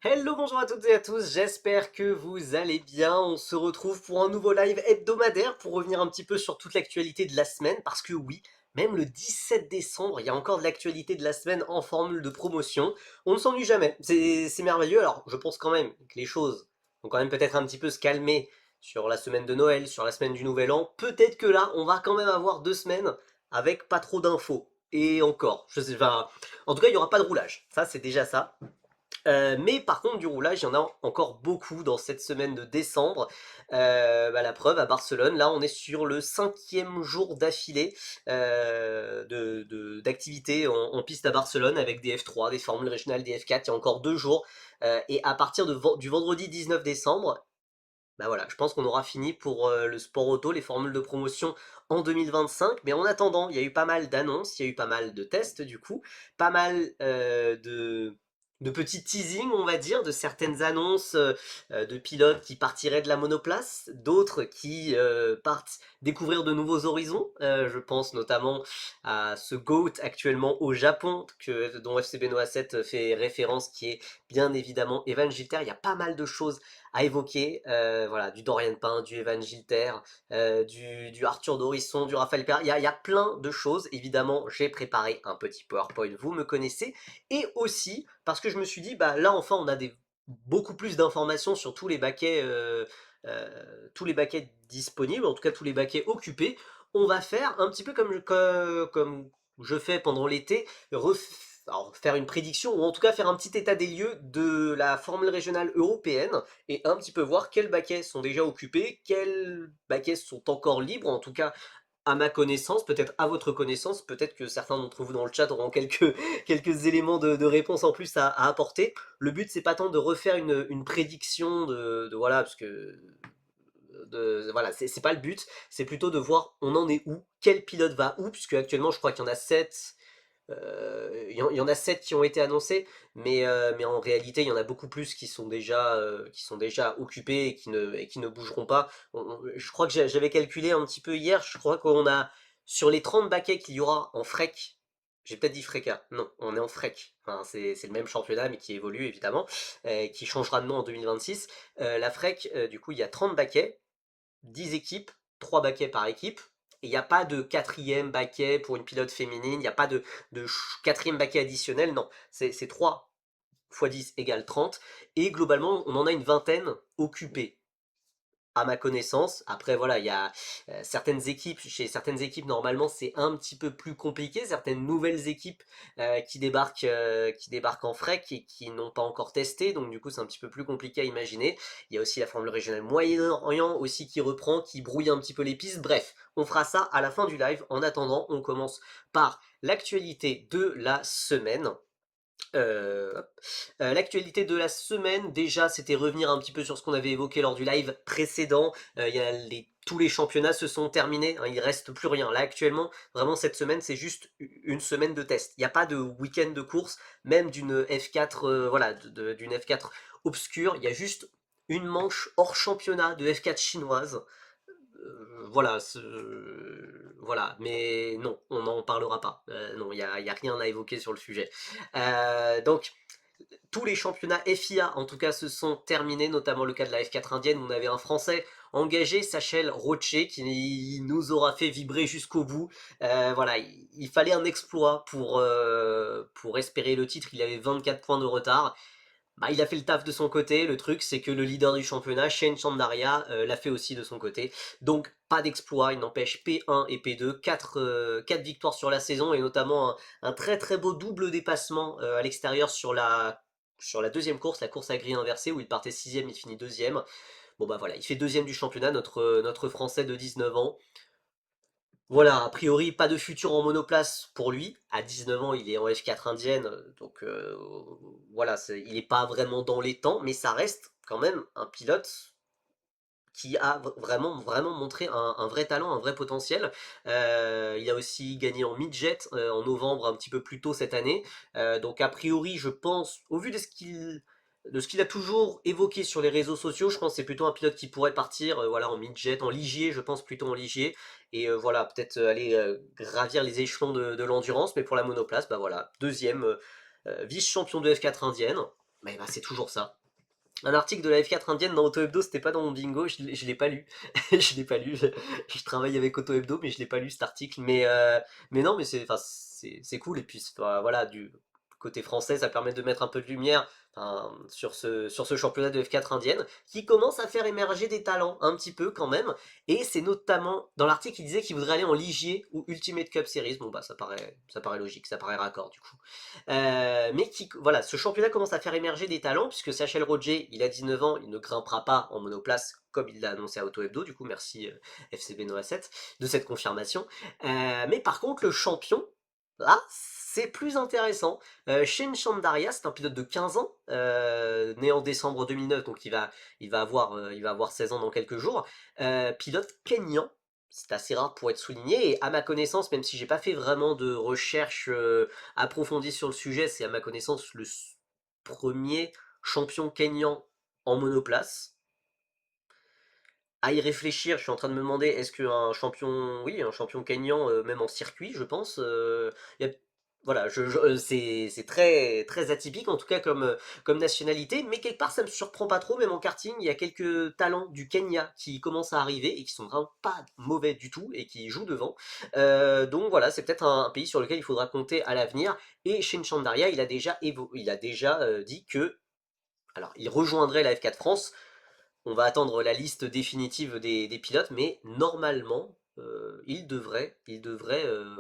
Hello, bonjour à toutes et à tous, j'espère que vous allez bien. On se retrouve pour un nouveau live hebdomadaire pour revenir un petit peu sur toute l'actualité de la semaine, parce que oui, même le 17 décembre, il y a encore de l'actualité de la semaine en formule de promotion. On ne s'ennuie jamais, c'est merveilleux. Alors, je pense quand même que les choses vont quand même peut-être un petit peu se calmer sur la semaine de Noël, sur la semaine du Nouvel An. Peut-être que là, on va quand même avoir 2 semaines avec pas trop d'infos. Et encore, je sais pas. En tout cas, il n'y aura pas de roulage. Ça, c'est déjà ça. Mais par contre, du roulage, il y en a encore beaucoup dans cette semaine de décembre. La preuve, à Barcelone, là, on est sur le 5e jour d'affilée d'activité en piste à Barcelone avec des F3, des formules régionales, des F4. Il y a encore 2 jours. Et à partir du vendredi 19 décembre, bah voilà, je pense qu'on aura fini pour le sport auto, les formules de promotion en 2025. Mais en attendant, il y a eu pas mal d'annonces, il y a eu pas mal de tests du coup, pas mal de petits teasings, on va dire, de certaines annonces de pilotes qui partiraient de la monoplace, d'autres qui partent découvrir de nouveaux horizons. Je pense notamment à ce GOAT actuellement au Japon, dont FCB Noah 7 fait référence, qui est bien évidemment Evan Gilter. Il y a pas mal de choses à évoquer, voilà, du Dorian Pain, du Evan Gilter, du Arthur Dorisson, du Raphaël Perra, il y a plein de choses, évidemment j'ai préparé un petit PowerPoint, vous me connaissez, et aussi parce que je me suis dit, bah là enfin on a beaucoup plus d'informations sur tous les baquets disponibles, en tout cas tous les baquets occupés. On va faire un petit peu comme je fais pendant l'été, alors, faire une prédiction, ou en tout cas faire un petit état des lieux de la formule régionale européenne, et un petit peu voir quels baquets sont déjà occupés, quels baquets sont encore libres, en tout cas à ma connaissance, peut-être à votre connaissance, peut-être que certains d'entre vous dans le chat auront quelques éléments de réponse en plus à apporter. Le but c'est pas tant de refaire une prédiction voilà, parce que voilà, c'est pas le but, c'est plutôt de voir on en est où, quel pilote va où, puisque actuellement je crois qu'il y en a 7. Il y en a 7 qui ont été annoncés, mais en réalité, il y en a beaucoup plus qui sont déjà occupés et qui ne bougeront pas. Je crois que j'avais calculé un petit peu hier, je crois qu'on a, sur les 30 baquets qu'il y aura en FREC, j'ai peut-être dit FRECA, non, on est en FREC, enfin, c'est le même championnat mais qui évolue évidemment, qui changera de nom en 2026. La FREC, du coup, il y a 30 baquets, 10 équipes, 3 baquets par équipe. Et il n'y a pas de quatrième baquet pour une pilote féminine, il n'y a pas de quatrième baquet additionnel, non. C'est 3 x 10 égale 30. Et globalement, on en a une vingtaine occupées à ma connaissance. Après, voilà, il y a certaines équipes, chez certaines équipes, normalement, c'est un petit peu plus compliqué. Certaines nouvelles équipes qui débarquent en FREC et qui n'ont pas encore testé, donc du coup, c'est un petit peu plus compliqué à imaginer. Il y a aussi la formule régionale Moyen-Orient aussi qui reprend, qui brouille un petit peu les pistes. Bref, on fera ça à la fin du live. En attendant, on commence par l'actualité de la semaine. L'actualité de la semaine, déjà, c'était revenir un petit peu sur ce qu'on avait évoqué lors du live précédent. Tous les championnats se sont terminés, hein, il reste plus rien. Là, actuellement, vraiment, cette semaine, c'est juste une semaine de test. Il n'y a pas de week-end de course, même d'une F4, voilà, d'une F4 obscure. Il y a juste une manche hors championnat de F4 chinoise. Voilà, voilà, mais non, on n'en parlera pas. Non, il y a rien à évoquer sur le sujet. Donc, tous les championnats FIA, en tout cas, se sont terminés, notamment le cas de la F4 indienne, où on avait un Français engagé, Sachel Roche, qui nous aura fait vibrer jusqu'au bout. Voilà, il fallait un exploit pour espérer le titre. Il avait 24 points de retard. Bah, il a fait le taf de son côté. Le truc, c'est que le leader du championnat, Shane Chandaria, l'a fait aussi de son côté. Donc, pas d'exploit. Il n'empêche P1 et P2, 4 victoires sur la saison, et notamment un très très beau double dépassement à l'extérieur sur la deuxième course, la course à grille inversée, où il partait sixième, il finit deuxième. Bon bah voilà, il fait deuxième du championnat, notre Français de 19 ans. Voilà, a priori, pas de futur en monoplace pour lui. À 19 ans, il est en F4 indienne, donc voilà, il n'est pas vraiment dans les temps, mais ça reste quand même un pilote qui a vraiment, vraiment montré un vrai talent, un vrai potentiel. Il a aussi gagné en midget en novembre, un petit peu plus tôt cette année. Donc a priori, je pense, au vu de ce qu'il a toujours évoqué sur les réseaux sociaux, je pense que c'est plutôt un pilote qui pourrait partir voilà, en midget, en ligier, je pense plutôt en ligier. Et voilà, peut-être aller gravir les échelons de l'endurance, mais pour la monoplace, bah voilà, deuxième vice-champion de F4 indienne. Mais bah, c'est toujours ça. Un article de la F4 indienne dans Auto Hebdo, c'était pas dans mon bingo, je l'ai pas lu. Je l'ai pas lu. Je travaille avec Auto Hebdo, mais je l'ai pas lu cet article. Mais non, mais enfin, c'est cool. Et puis, enfin, voilà, du côté français, ça permet de mettre un peu de lumière enfin, sur ce championnat de F4 indienne, qui commence à faire émerger des talents, un petit peu quand même. Et c'est notamment, dans l'article, il disait qu'il voudrait aller en Ligier ou Ultimate Cup Series. Bon, bah, ça paraît logique, ça paraît raccord, du coup. Mais voilà, ce championnat commence à faire émerger des talents, puisque Sachel Roger, il a 19 ans, il ne grimpera pas en monoplace, comme il l'a annoncé à Auto Hebdo, du coup merci FCB Noah 7 de cette confirmation. Mais par contre, le champion, là, c'est plus intéressant. Shane Chandaria, c'est un pilote de 15 ans, né en décembre 2009, donc il va avoir 16 ans dans quelques jours. Pilote kényan, c'est assez rare pour être souligné, et à ma connaissance, même si j'ai pas fait vraiment de recherche approfondie sur le sujet, c'est à ma connaissance le premier champion kényan en monoplace. À y réfléchir, je suis en train de me demander est-ce qu'un champion, oui, un champion kényan, même en circuit, je pense, y a- voilà, c'est très, très atypique en tout cas comme nationalité, mais quelque part ça me surprend pas trop, même en karting, il y a quelques talents du Kenya qui commencent à arriver et qui sont vraiment pas mauvais du tout et qui jouent devant. Donc voilà, c'est peut-être un pays sur lequel il faudra compter à l'avenir. Et Shin Chandaria, il a déjà dit que, alors il rejoindrait la F4 France. On va attendre la liste définitive des pilotes, mais normalement, il devrait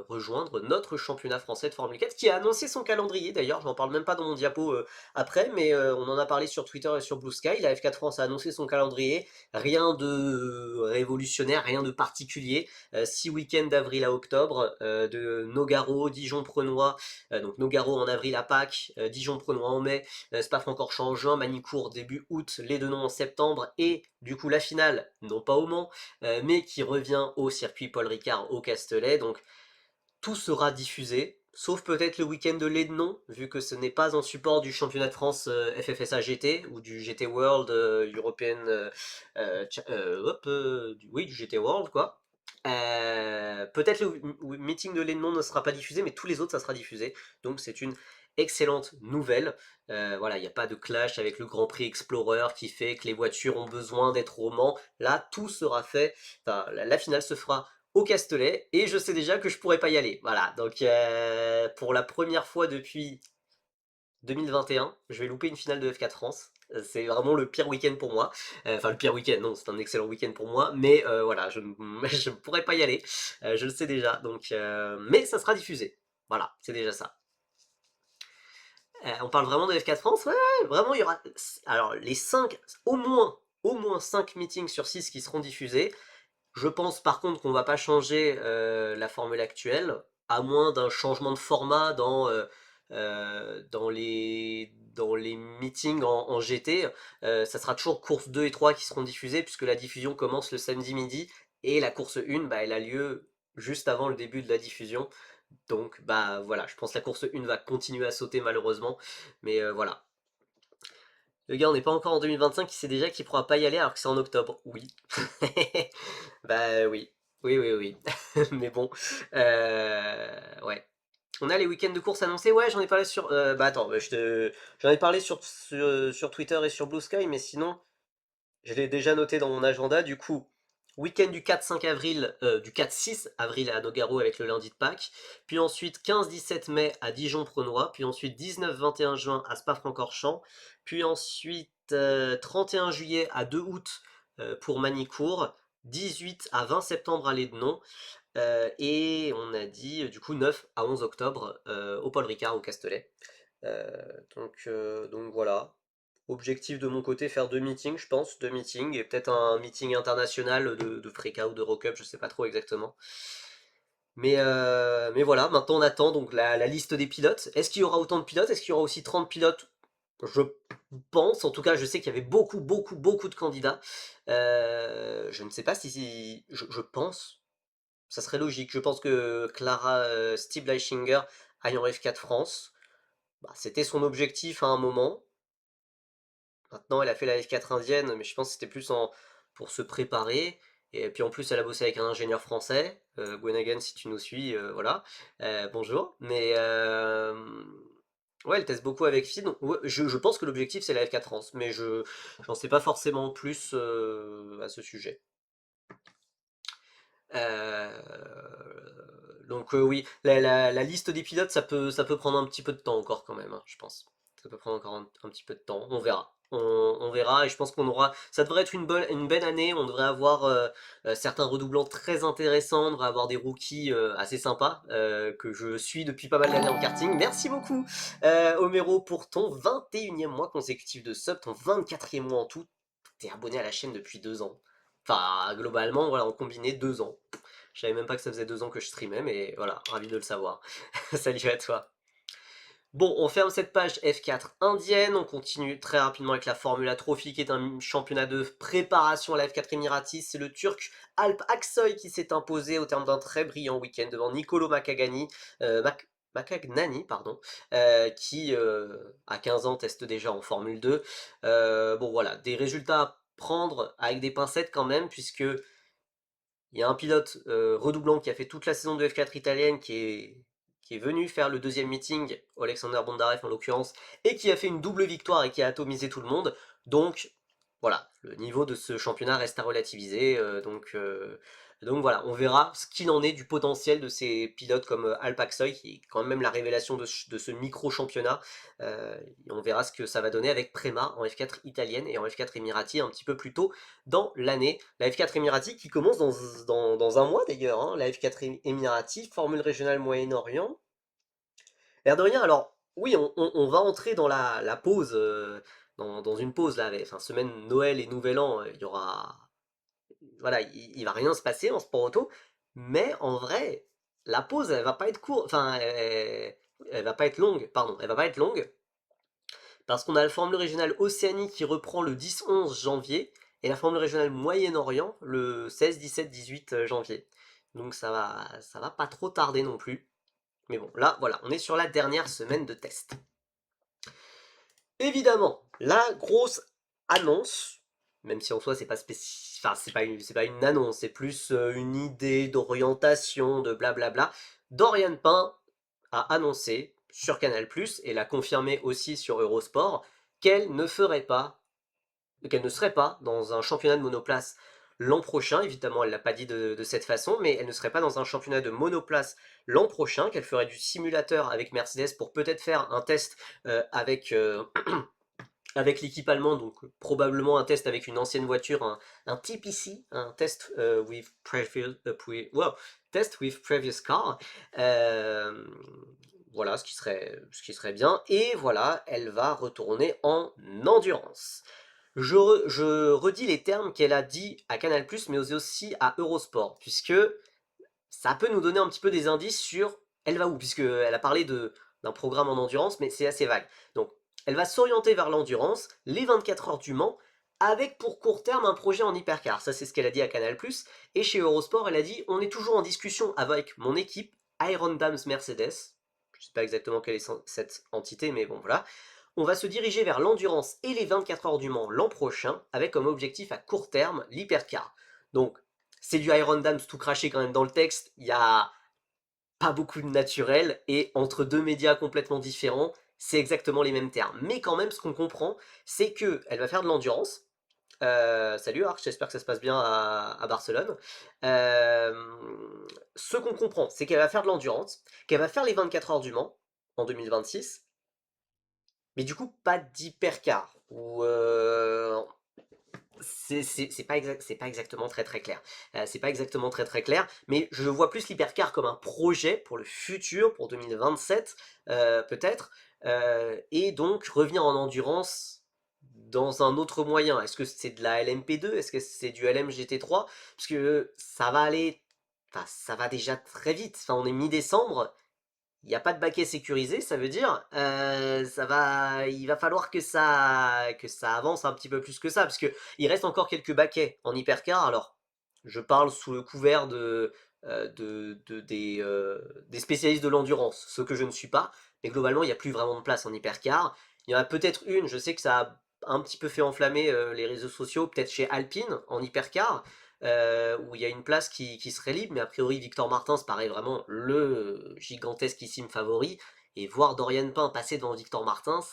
rejoindre notre championnat français de Formule 4, qui a annoncé son calendrier d'ailleurs, j'en parle même pas dans mon diapo après, mais on en a parlé sur Twitter et sur Blue Sky, la F4 France a annoncé son calendrier, rien de révolutionnaire, rien de particulier, 6 week-ends d'avril à octobre, de Nogaro, Dijon-Prenois, donc Nogaro en avril à Pâques, Dijon-Prenois en mai, Spa-Francorchamps en juin, Manicourt début août, les deux noms en septembre, et du coup la finale, non pas au Mans, mais qui revient au circuit Paul Ricard au Castellet, donc tout sera diffusé, sauf peut-être le week-end de l'Ednon, vu que ce n'est pas en support du championnat de France FFSA GT, ou du GT World European, oui, du GT World, quoi. Peut-être le meeting de l'Ednon ne sera pas diffusé, mais tous les autres, ça sera diffusé. Donc c'est une excellente nouvelle. Voilà, il n'y a pas de clash avec le Grand Prix Explorer qui fait que les voitures ont besoin d'être au Mans. Là, tout sera fait. Enfin, la finale se fera au Castellet et je sais déjà que je pourrais pas y aller. Voilà, donc pour la première fois depuis 2021, je vais louper une finale de F4 France. C'est vraiment le pire week-end pour moi. Enfin, le pire week-end, non, c'est un excellent week-end pour moi, mais voilà, je ne pourrais pas y aller. Je le sais déjà, donc, mais ça sera diffusé. Voilà, c'est déjà ça. On parle vraiment de F4 France? Ouais, ouais, vraiment, il y aura. Alors, les 5, au moins 5 meetings sur 6 qui seront diffusés. Je pense par contre qu'on va pas changer la formule actuelle, à moins d'un changement de format dans les meetings en GT. Ça sera toujours course 2 et 3 qui seront diffusées, puisque la diffusion commence le samedi midi, et la course 1, bah, elle a lieu juste avant le début de la diffusion. Donc bah voilà, je pense que la course 1 va continuer à sauter malheureusement, mais voilà. Le gars, on n'est pas encore en 2025, il sait déjà qu'il pourra pas y aller alors que c'est en octobre. Oui. Bah oui. Oui, oui, oui. Mais bon. Ouais. On a les week-ends de course annoncés. Ouais, j'en ai parlé sur. Bah attends, j'en ai parlé sur Twitter et sur Blue Sky, mais sinon, je l'ai déjà noté dans mon agenda. Du coup, week-end du 4-5 avril, du 4-6 avril à Nogaro avec le lundi de Pâques. Puis ensuite 15-17 mai à Dijon-Prenois. Puis ensuite 19-21 juin à Spa-Francorchamps. Puis ensuite 31 juillet à 2 août pour Manicourt. 18 à 20 septembre à Lédenon. Et on a dit du coup 9 à 11 octobre au Paul Ricard au Castellet. Donc voilà. Objectif de mon côté, faire deux meetings, je pense, deux meetings, et peut-être un meeting international de Freca ou d'Eurocup, je sais pas trop exactement. Mais voilà, maintenant on attend donc la liste des pilotes. Est-ce qu'il y aura autant de pilotes? Est-ce qu'il y aura aussi 30 pilotes? Je pense, en tout cas je sais qu'il y avait beaucoup, beaucoup, beaucoup de candidats. Je ne sais pas je pense, ça serait logique. Je pense que Clara Stieblichinger aille en F4 France. Bah, c'était son objectif à un moment. Maintenant, elle a fait la F4 indienne, mais je pense que c'était plus pour se préparer. Et puis en plus, elle a bossé avec un ingénieur français. Gwenagan, si tu nous suis, voilà. Bonjour. Ouais, elle teste beaucoup avec FID, donc ouais, je pense que l'objectif c'est la F4 France, mais j'en sais pas forcément plus à ce sujet. Donc oui, la liste des pilotes, ça peut prendre un petit peu de temps encore quand même, hein, je pense. Ça peut prendre encore un petit peu de temps, on verra. On verra et je pense qu'on aura. Ça devrait être une belle année, on devrait avoir certains redoublants très intéressants, on devrait avoir des rookies assez sympas que je suis depuis pas mal d'années en karting. Merci beaucoup Homero pour ton 21e mois consécutif de sub, ton 24e mois en tout. T'es abonné à la chaîne depuis 2 ans. Enfin, globalement, voilà, en combiné 2 ans. Je savais même pas que ça faisait 2 ans que je streamais, mais voilà, ravi de le savoir. Salut à toi. Bon, on ferme cette page F4 indienne, on continue très rapidement avec la Formula Trophy qui est un championnat de préparation à la F4 Émiratis. C'est le Turc Alp Aksoy qui s'est imposé au terme d'un très brillant week-end devant Nicolo Macagnani, pardon, qui à 15 ans teste déjà en Formule 2. Bon voilà, des résultats à prendre avec des pincettes quand même, puisque il y a un pilote redoublant qui a fait toute la saison de F4 italienne qui est venu faire le deuxième meeting, Alexander Bondarev en l'occurrence, et qui a fait une double victoire et qui a atomisé tout le monde. Donc voilà, le niveau de ce championnat reste à relativiser. Donc voilà, on verra ce qu'il en est du potentiel de ces pilotes comme Alpaxoy, qui est quand même la révélation de ce micro-championnat. On verra ce que ça va donner avec Prema en F4 italienne et en F4 émirati un petit peu plus tôt dans l'année. La F4 Émirati qui commence dans un mois d'ailleurs, hein, la F4 Émirati, Formule régionale Moyen-Orient. L'air de rien, alors oui, on va entrer dans la pause, dans une pause là, enfin semaine Noël et Nouvel An, il y aura, voilà, il va rien se passer en sport auto, mais en vrai, la pause elle va pas être courte, enfin elle va pas être longue, pardon, elle va pas être longue, parce qu'on a la Formule régionale Océanie qui reprend le 10-11 janvier et la Formule régionale Moyen-Orient le 16, 17, 18 janvier. Donc ça va pas trop tarder non plus. Mais bon, là, voilà, on est sur la dernière semaine de test. Évidemment, la grosse annonce, même si en soi c'est pas enfin c'est pas une annonce, c'est plus une idée d'orientation, de blablabla. Dorian Pain a annoncé sur Canal+, et l'a confirmé aussi sur Eurosport, qu'elle ne ferait pas, qu'elle ne serait pas dans un championnat de monoplace l'an prochain. Évidemment, elle l'a pas dit de cette façon, mais elle ne serait pas dans un championnat de monoplace l'an prochain, qu'elle ferait du simulateur avec Mercedes pour peut-être faire un test avec l'équipe allemande, donc probablement un test avec une ancienne voiture, un TPC, un test test with previous car. Euh, voilà, ce qui serait bien. Et voilà, elle va retourner en endurance. Je redis les termes qu'elle a dit à Canal+, mais aussi à Eurosport, puisque ça peut nous donner un petit peu des indices sur elle va où, puisqu'elle a parlé d'un programme en endurance, mais c'est assez vague. Donc, elle va s'orienter vers l'endurance, les 24 heures du Mans, avec pour court terme un projet en hypercar. Ça, c'est ce qu'elle a dit à Canal+. Et chez Eurosport, elle a dit on est toujours en discussion avec mon équipe, Iron Dams Mercedes. Je ne sais pas exactement quelle est cette entité, mais bon, voilà. On va se diriger vers l'endurance et les 24 heures du Mans l'an prochain, avec comme objectif à court terme l'hypercar. Donc, c'est du Iron Dams tout craché quand même dans le texte. Il y a pas beaucoup de naturel et entre deux médias complètement différents, c'est exactement les mêmes termes. Mais quand même, ce qu'on comprend, c'est que elle va faire de l'endurance. Salut Arc, j'espère que ça se passe bien à Barcelone. Ce qu'on comprend, c'est qu'elle va faire de l'endurance, qu'elle va faire les 24 heures du Mans en 2026, mais du coup pas d'hypercar. Ou c'est pas exactement très très clair. C'est pas exactement très très clair, mais je vois plus l'hypercar comme un projet pour le futur, pour 2027 peut-être, et donc revenir en endurance dans un autre moyen. Est-ce que c'est de la LMP2? Est-ce que c'est du LMGT3? Parce que ça va aller, enfin ça va déjà très vite. Enfin on est mi-décembre, il n'y a pas de baquet sécurisé, ça veut dire il va falloir que ça avance un petit peu plus que ça, parce que il reste encore quelques baquets en hypercar. Alors, je parle sous le couvert des spécialistes de l'endurance, ce que je ne suis pas, mais globalement, il n'y a plus vraiment de place en hypercar. Il y en a peut-être une, je sais que ça a un petit peu fait enflammer les réseaux sociaux, peut-être chez Alpine en hypercar, où il y a une place qui serait libre, mais a priori Victor Martin, paraît vraiment le gigantesquissime favori. et voir Dorian Pain passer devant Victor Martins,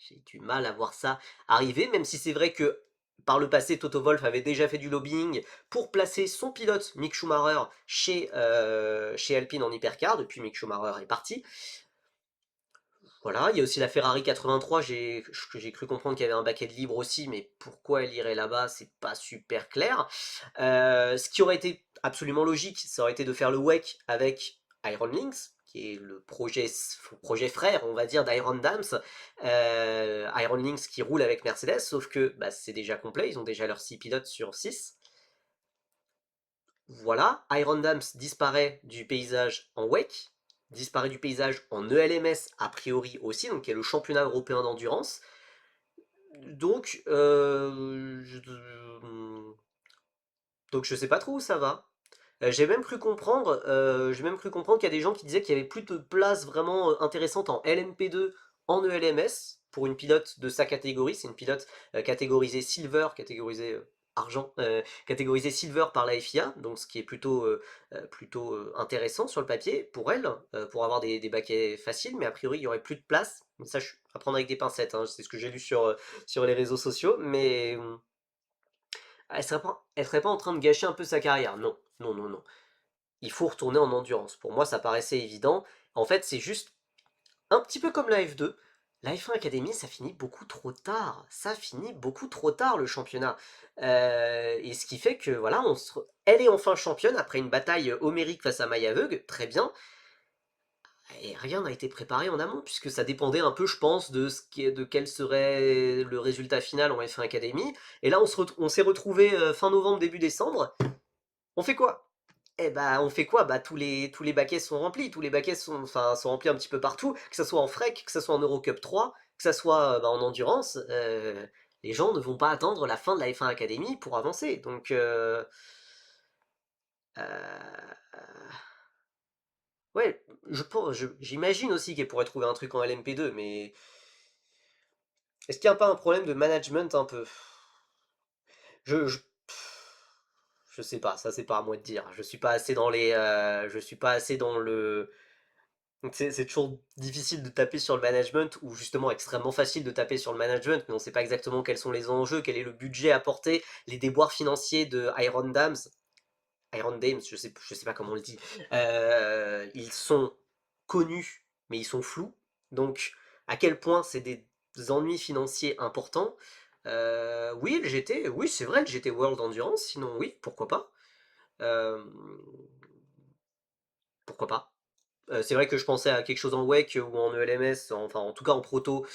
j'ai du mal à voir ça arriver, même si c'est vrai que par le passé, Toto Wolff avait déjà fait du lobbying pour placer son pilote, Mick Schumacher, chez Alpine en hypercar, depuis Mick Schumacher est parti. Voilà, il y a aussi la Ferrari 83, j'ai cru comprendre qu'il y avait un baquet de libre aussi, mais pourquoi elle irait là-bas, c'est pas super clair. Ce qui aurait été absolument logique, ça aurait été de faire le WEC avec Iron Lynx, qui est le projet frère, on va dire, d'Iron Dams. Iron Lynx qui roule avec Mercedes, sauf que bah, c'est déjà complet, ils ont déjà leurs 6 pilotes sur 6. Voilà, Iron Dams disparaît du paysage en WEC, disparaît du paysage en ELMS a priori aussi, donc qui est le championnat européen d'endurance. Donc, je sais pas trop où ça va. J'ai même cru comprendre qu'il y a des gens qui disaient qu'il y avait plus de place vraiment intéressante en LMP2, en ELMS, pour une pilote de sa catégorie. C'est une pilote catégorisée Silver, catégorisée argent, catégorisée Silver par la FIA, donc ce qui est plutôt intéressant sur le papier pour elle, pour avoir des baquets faciles, mais a priori il y aurait plus de place. Mais ça, à prendre avec des pincettes, hein, c'est ce que j'ai lu sur les réseaux sociaux, mais elle serait pas en train de gâcher un peu sa carrière. Non, non, non, non. Il faut retourner en endurance. Pour moi, ça paraissait évident. En fait, c'est juste un petit peu comme la F2. La F1 Academy, ça finit beaucoup trop tard. Ça finit beaucoup trop tard le championnat. Et ce qui fait que voilà, elle est enfin championne après une bataille homérique face à Maya Veug, très bien. Et rien n'a été préparé en amont, puisque ça dépendait un peu, je pense, de quel serait le résultat final en F1 Academy. Et là, on s'est retrouvé fin novembre, début décembre. On fait quoi? Eh bah, on fait quoi? Bah, tous les baquets sont remplis, tous les baquets sont remplis un petit peu partout, que ce soit en Freak, que ce soit en Eurocup 3, que ce soit bah, en endurance. Les gens ne vont pas attendre la fin de la F1 Academy pour avancer. Donc, euh, ouais, j'imagine aussi qu'elle pourrait trouver un truc en LMP2, mais est-ce qu'il n'y a pas un problème de management un peu? Je, je, je sais pas, ça c'est pas à moi de dire. Je suis pas assez je suis pas assez dans le. Donc c'est toujours difficile de taper sur le management, ou justement extrêmement facile de taper sur le management, mais on sait pas exactement quels sont les enjeux, quel est le budget apporté, les déboires financiers de Iron Dames, je sais pas comment on le dit. Ils sont connus, mais ils sont flous. Donc, à quel point c'est des ennuis financiers importants. Oui, le GT, oui, c'est vrai, le GT World Endurance, sinon oui, pourquoi pas. Euh, pourquoi pas. C'est vrai que je pensais à quelque chose en WEC ou en ELMS, enfin en tout cas en proto.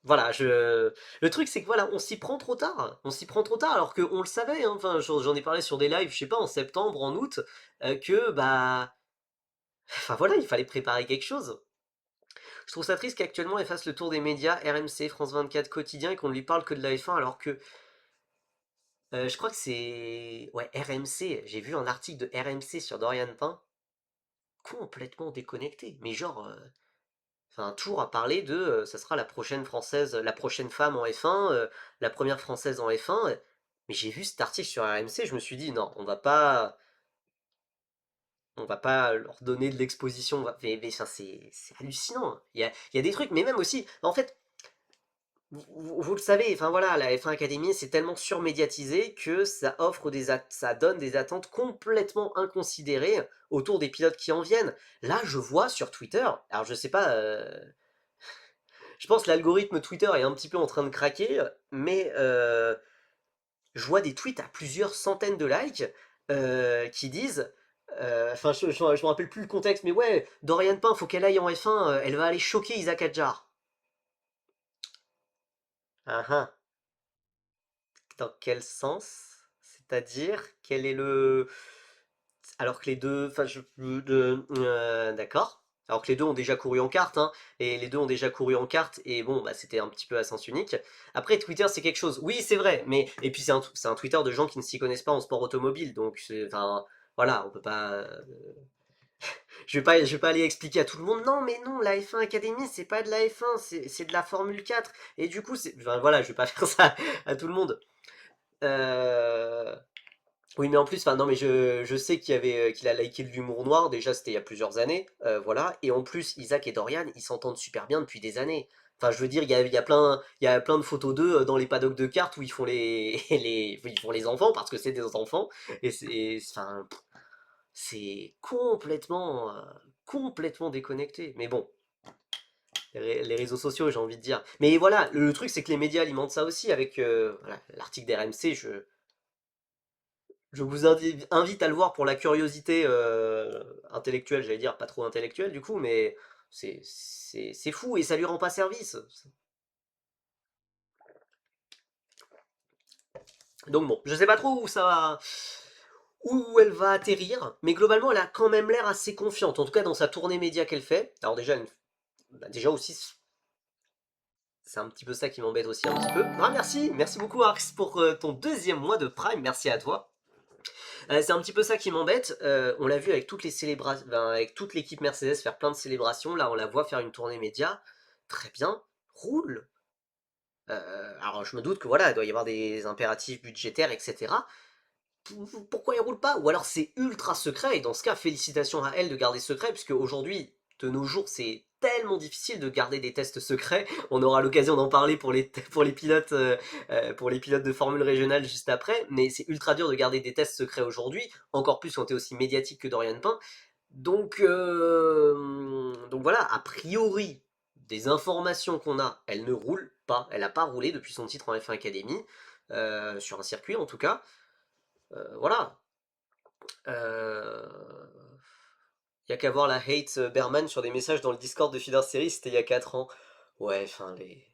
Voilà, le truc c'est que voilà, on s'y prend trop tard. On s'y prend trop tard alors qu'on le savait, hein. Enfin, j'en ai parlé sur des lives, je sais pas, en septembre, en août, que bah. Enfin voilà, il fallait préparer quelque chose. Je trouve ça triste qu'actuellement elle fasse le tour des médias, RMC, France 24 quotidien, et qu'on ne lui parle que de la F1 alors que je crois que c'est. Ouais, RMC. J'ai vu un article de RMC sur Dorian Pain complètement déconnecté. Mais genre. Enfin, toujours à parler de ça sera la prochaine française, la prochaine femme en F1, la première française en F1. Mais j'ai vu cet article sur RMC, je me suis dit non, on va pas leur donner de l'exposition. Mais ça, c'est hallucinant. Il y a des trucs, mais même aussi, en fait, vous le savez, enfin voilà, la F1 Academy c'est tellement surmédiatisé que ça donne des attentes complètement inconsidérées autour des pilotes qui en viennent. Là, je vois sur Twitter, alors je sais pas. Je pense que l'algorithme Twitter est un petit peu en train de craquer, mais je vois des tweets à plusieurs centaines de likes qui disent. Enfin, je me rappelle plus le contexte, mais ouais, Dorian Pain, faut qu'elle aille en F1, elle va aller choquer Isaac Hadjar. Ah ah, dans quel sens? C'est-à-dire, quel est le. Alors que les deux. Enfin, d'accord. Alors que les deux ont déjà couru en carte, hein, et les deux ont déjà couru en carte, et bon, bah, c'était un petit peu à sens unique. Après, Twitter, c'est quelque chose. Oui, c'est vrai, mais. Et puis, c'est un Twitter de gens qui ne s'y connaissent pas en sport automobile, donc, enfin, voilà, on peut pas. Je vais pas aller expliquer à tout le monde, non, mais non, la F1 Academy, c'est pas de la F1, c'est de la Formule 4, et du coup, enfin, voilà, je vais pas faire ça à tout le monde. Euh, Oui, mais en plus, enfin non, mais je sais qu'il a liké de l'humour noir, déjà c'était il y a plusieurs années, voilà, et en plus, Isaac et Dorian, ils s'entendent super bien depuis des années. Enfin, je veux dire, il y a plein de photos d'eux dans les paddocks de cartes où ils font ils font les enfants parce que c'est des enfants, enfin, c'est complètement déconnecté. Mais bon, les réseaux sociaux, j'ai envie de dire. Mais voilà, le truc, c'est que les médias alimentent ça aussi avec voilà, l'article d'RMC. Je vous invite à le voir pour la curiosité intellectuelle, j'allais dire, pas trop intellectuelle du coup, mais c'est fou et ça lui rend pas service. Donc bon, je sais pas trop où elle va atterrir, mais globalement elle a quand même l'air assez confiante, en tout cas dans sa tournée média qu'elle fait. Alors déjà, bah, déjà aussi, c'est un petit peu ça qui m'embête aussi un petit peu. Ah merci beaucoup Arx pour ton deuxième mois de Prime, merci à toi. C'est un petit peu ça qui m'embête. On l'a vu avec toutes les célébrations, avec toute l'équipe Mercedes faire plein de célébrations. Là, on la voit faire une tournée média. Très bien, roule. Alors, je me doute que voilà, il doit y avoir des impératifs budgétaires, etc. Pourquoi elle roule pas? Ou alors c'est ultra secret, et dans ce cas, félicitations à elle de garder secret, puisque aujourd'hui, de nos jours, c'est tellement difficile de garder des tests secrets. On aura l'occasion d'en parler pour les pilotes de Formule régionale juste après, mais c'est ultra dur de garder des tests secrets aujourd'hui, encore plus quand t'es aussi médiatique que Dorian Pain. Donc voilà, a priori, des informations qu'on a, elle ne roule pas, elle n'a pas roulé depuis son titre en F1 Academy, sur un circuit en tout cas. Voilà, y a qu'à voir la hate Berman sur des messages dans le Discord de Feeder Series, c'était il y a 4 ans. Ouais, enfin, les.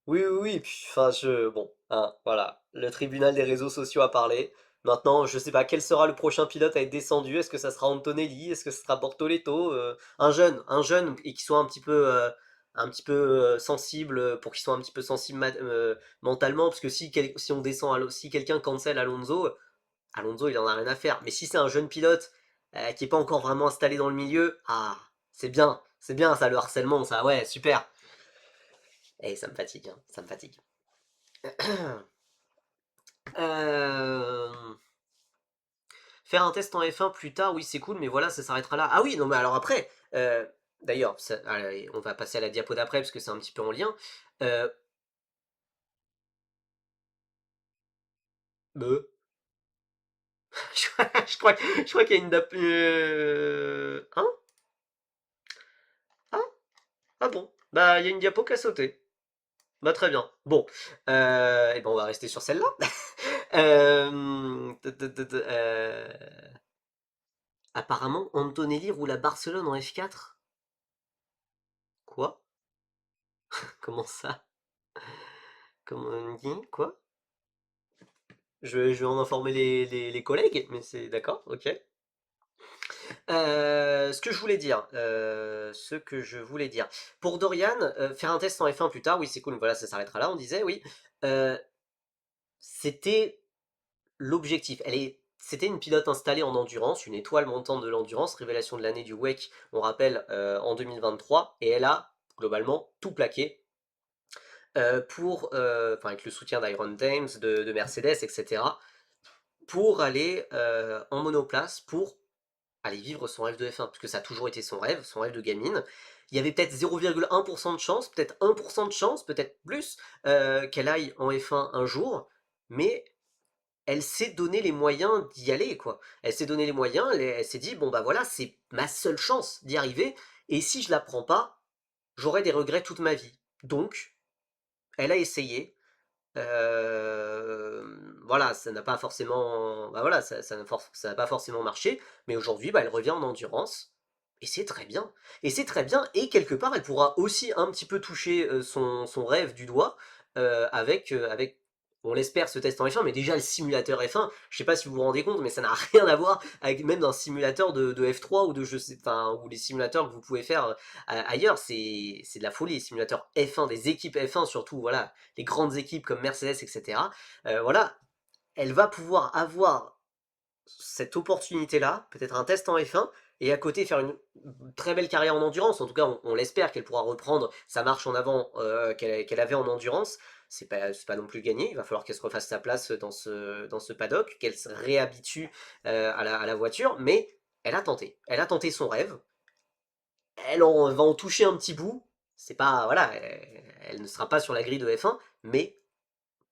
Oui, oui, oui, puis, enfin, bon, hein, voilà. Le tribunal des réseaux sociaux a parlé. Maintenant, je sais pas, quel sera le prochain pilote à être descendu? Est-ce que ça sera Antonelli? Est-ce que ce sera Bortoleto? Un jeune, et qui soit un petit peu sensible, pour qu'il soit un petit peu sensible mentalement, parce que si on descend, si quelqu'un cancel Alonso, il en a rien à faire. Mais si c'est un jeune pilote qui est pas encore vraiment installé dans le milieu, ah, c'est bien ça, le harcèlement, ça, ouais, super. Et ça me fatigue, hein, ça me fatigue. Euh, Faire un test en F1 plus tard, oui, c'est cool, mais voilà, ça s'arrêtera là. Ah oui, non, mais alors après, d'ailleurs, allez, on va passer à la diapo d'après parce que c'est un petit peu en lien. Euh, euh, je crois qu'il y a une diapo. Hein? Ah? Ah bon? Bah, il y a une diapo qui a sauté. Bah très bien. Bon, et ben on va rester sur celle-là. Apparemment, Antonelli roule à Barcelone en F4. Quoi? Comment ça? Comment on dit? Quoi? Je vais en informer les collègues, mais c'est d'accord, ok. Ce que je voulais dire. Pour Dorian, faire un test en F1 plus tard, oui c'est cool, voilà, ça s'arrêtera là, on disait, oui. Euh, C'était l'objectif. C'était une pilote installée en endurance, une étoile montante de l'endurance, révélation de l'année du WEC, on rappelle, en 2023, et elle a globalement tout plaqué avec le soutien d'Iron Dames, de Mercedes, etc., pour aller en monoplace, pour aller vivre son rêve de F1, parce que ça a toujours été son rêve de gamine. Il y avait peut-être 0,1% de chance, peut-être 1% de chance, peut-être plus, qu'elle aille en F1 un jour, mais elle s'est donné les moyens d'y aller, quoi. Elle s'est donné les moyens, elle s'est dit, bon bah voilà, c'est ma seule chance d'y arriver, et si je la prends pas, j'aurai des regrets toute ma vie. Donc, elle a essayé. Voilà, ça n'a pas forcément, bah voilà, ça n'a pas forcément marché, mais aujourd'hui, bah, elle revient en endurance. Et c'est très bien. Et c'est très bien. Et quelque part, elle pourra aussi un petit peu toucher son rêve du doigt avec, on l'espère, ce test en F1, mais déjà le simulateur F1, je sais pas si vous vous rendez compte, mais ça n'a rien à voir avec même un simulateur de F3 ou de je sais, enfin, ou les simulateurs que vous pouvez faire ailleurs. C'est de la folie, les simulateurs F1, des équipes F1 surtout, voilà, les grandes équipes comme Mercedes, etc. Voilà, elle va pouvoir avoir cette opportunité-là, peut-être un test en F1, et à côté faire une très belle carrière en endurance. En tout cas, on l'espère qu'elle pourra reprendre sa marche en avant qu'elle avait en endurance. C'est pas non plus gagné, il va falloir qu'elle se refasse sa place dans ce paddock, qu'elle se réhabitue à la voiture, mais elle a tenté son rêve, va en toucher un petit bout, c'est pas, voilà, elle ne sera pas sur la grille de F1, mais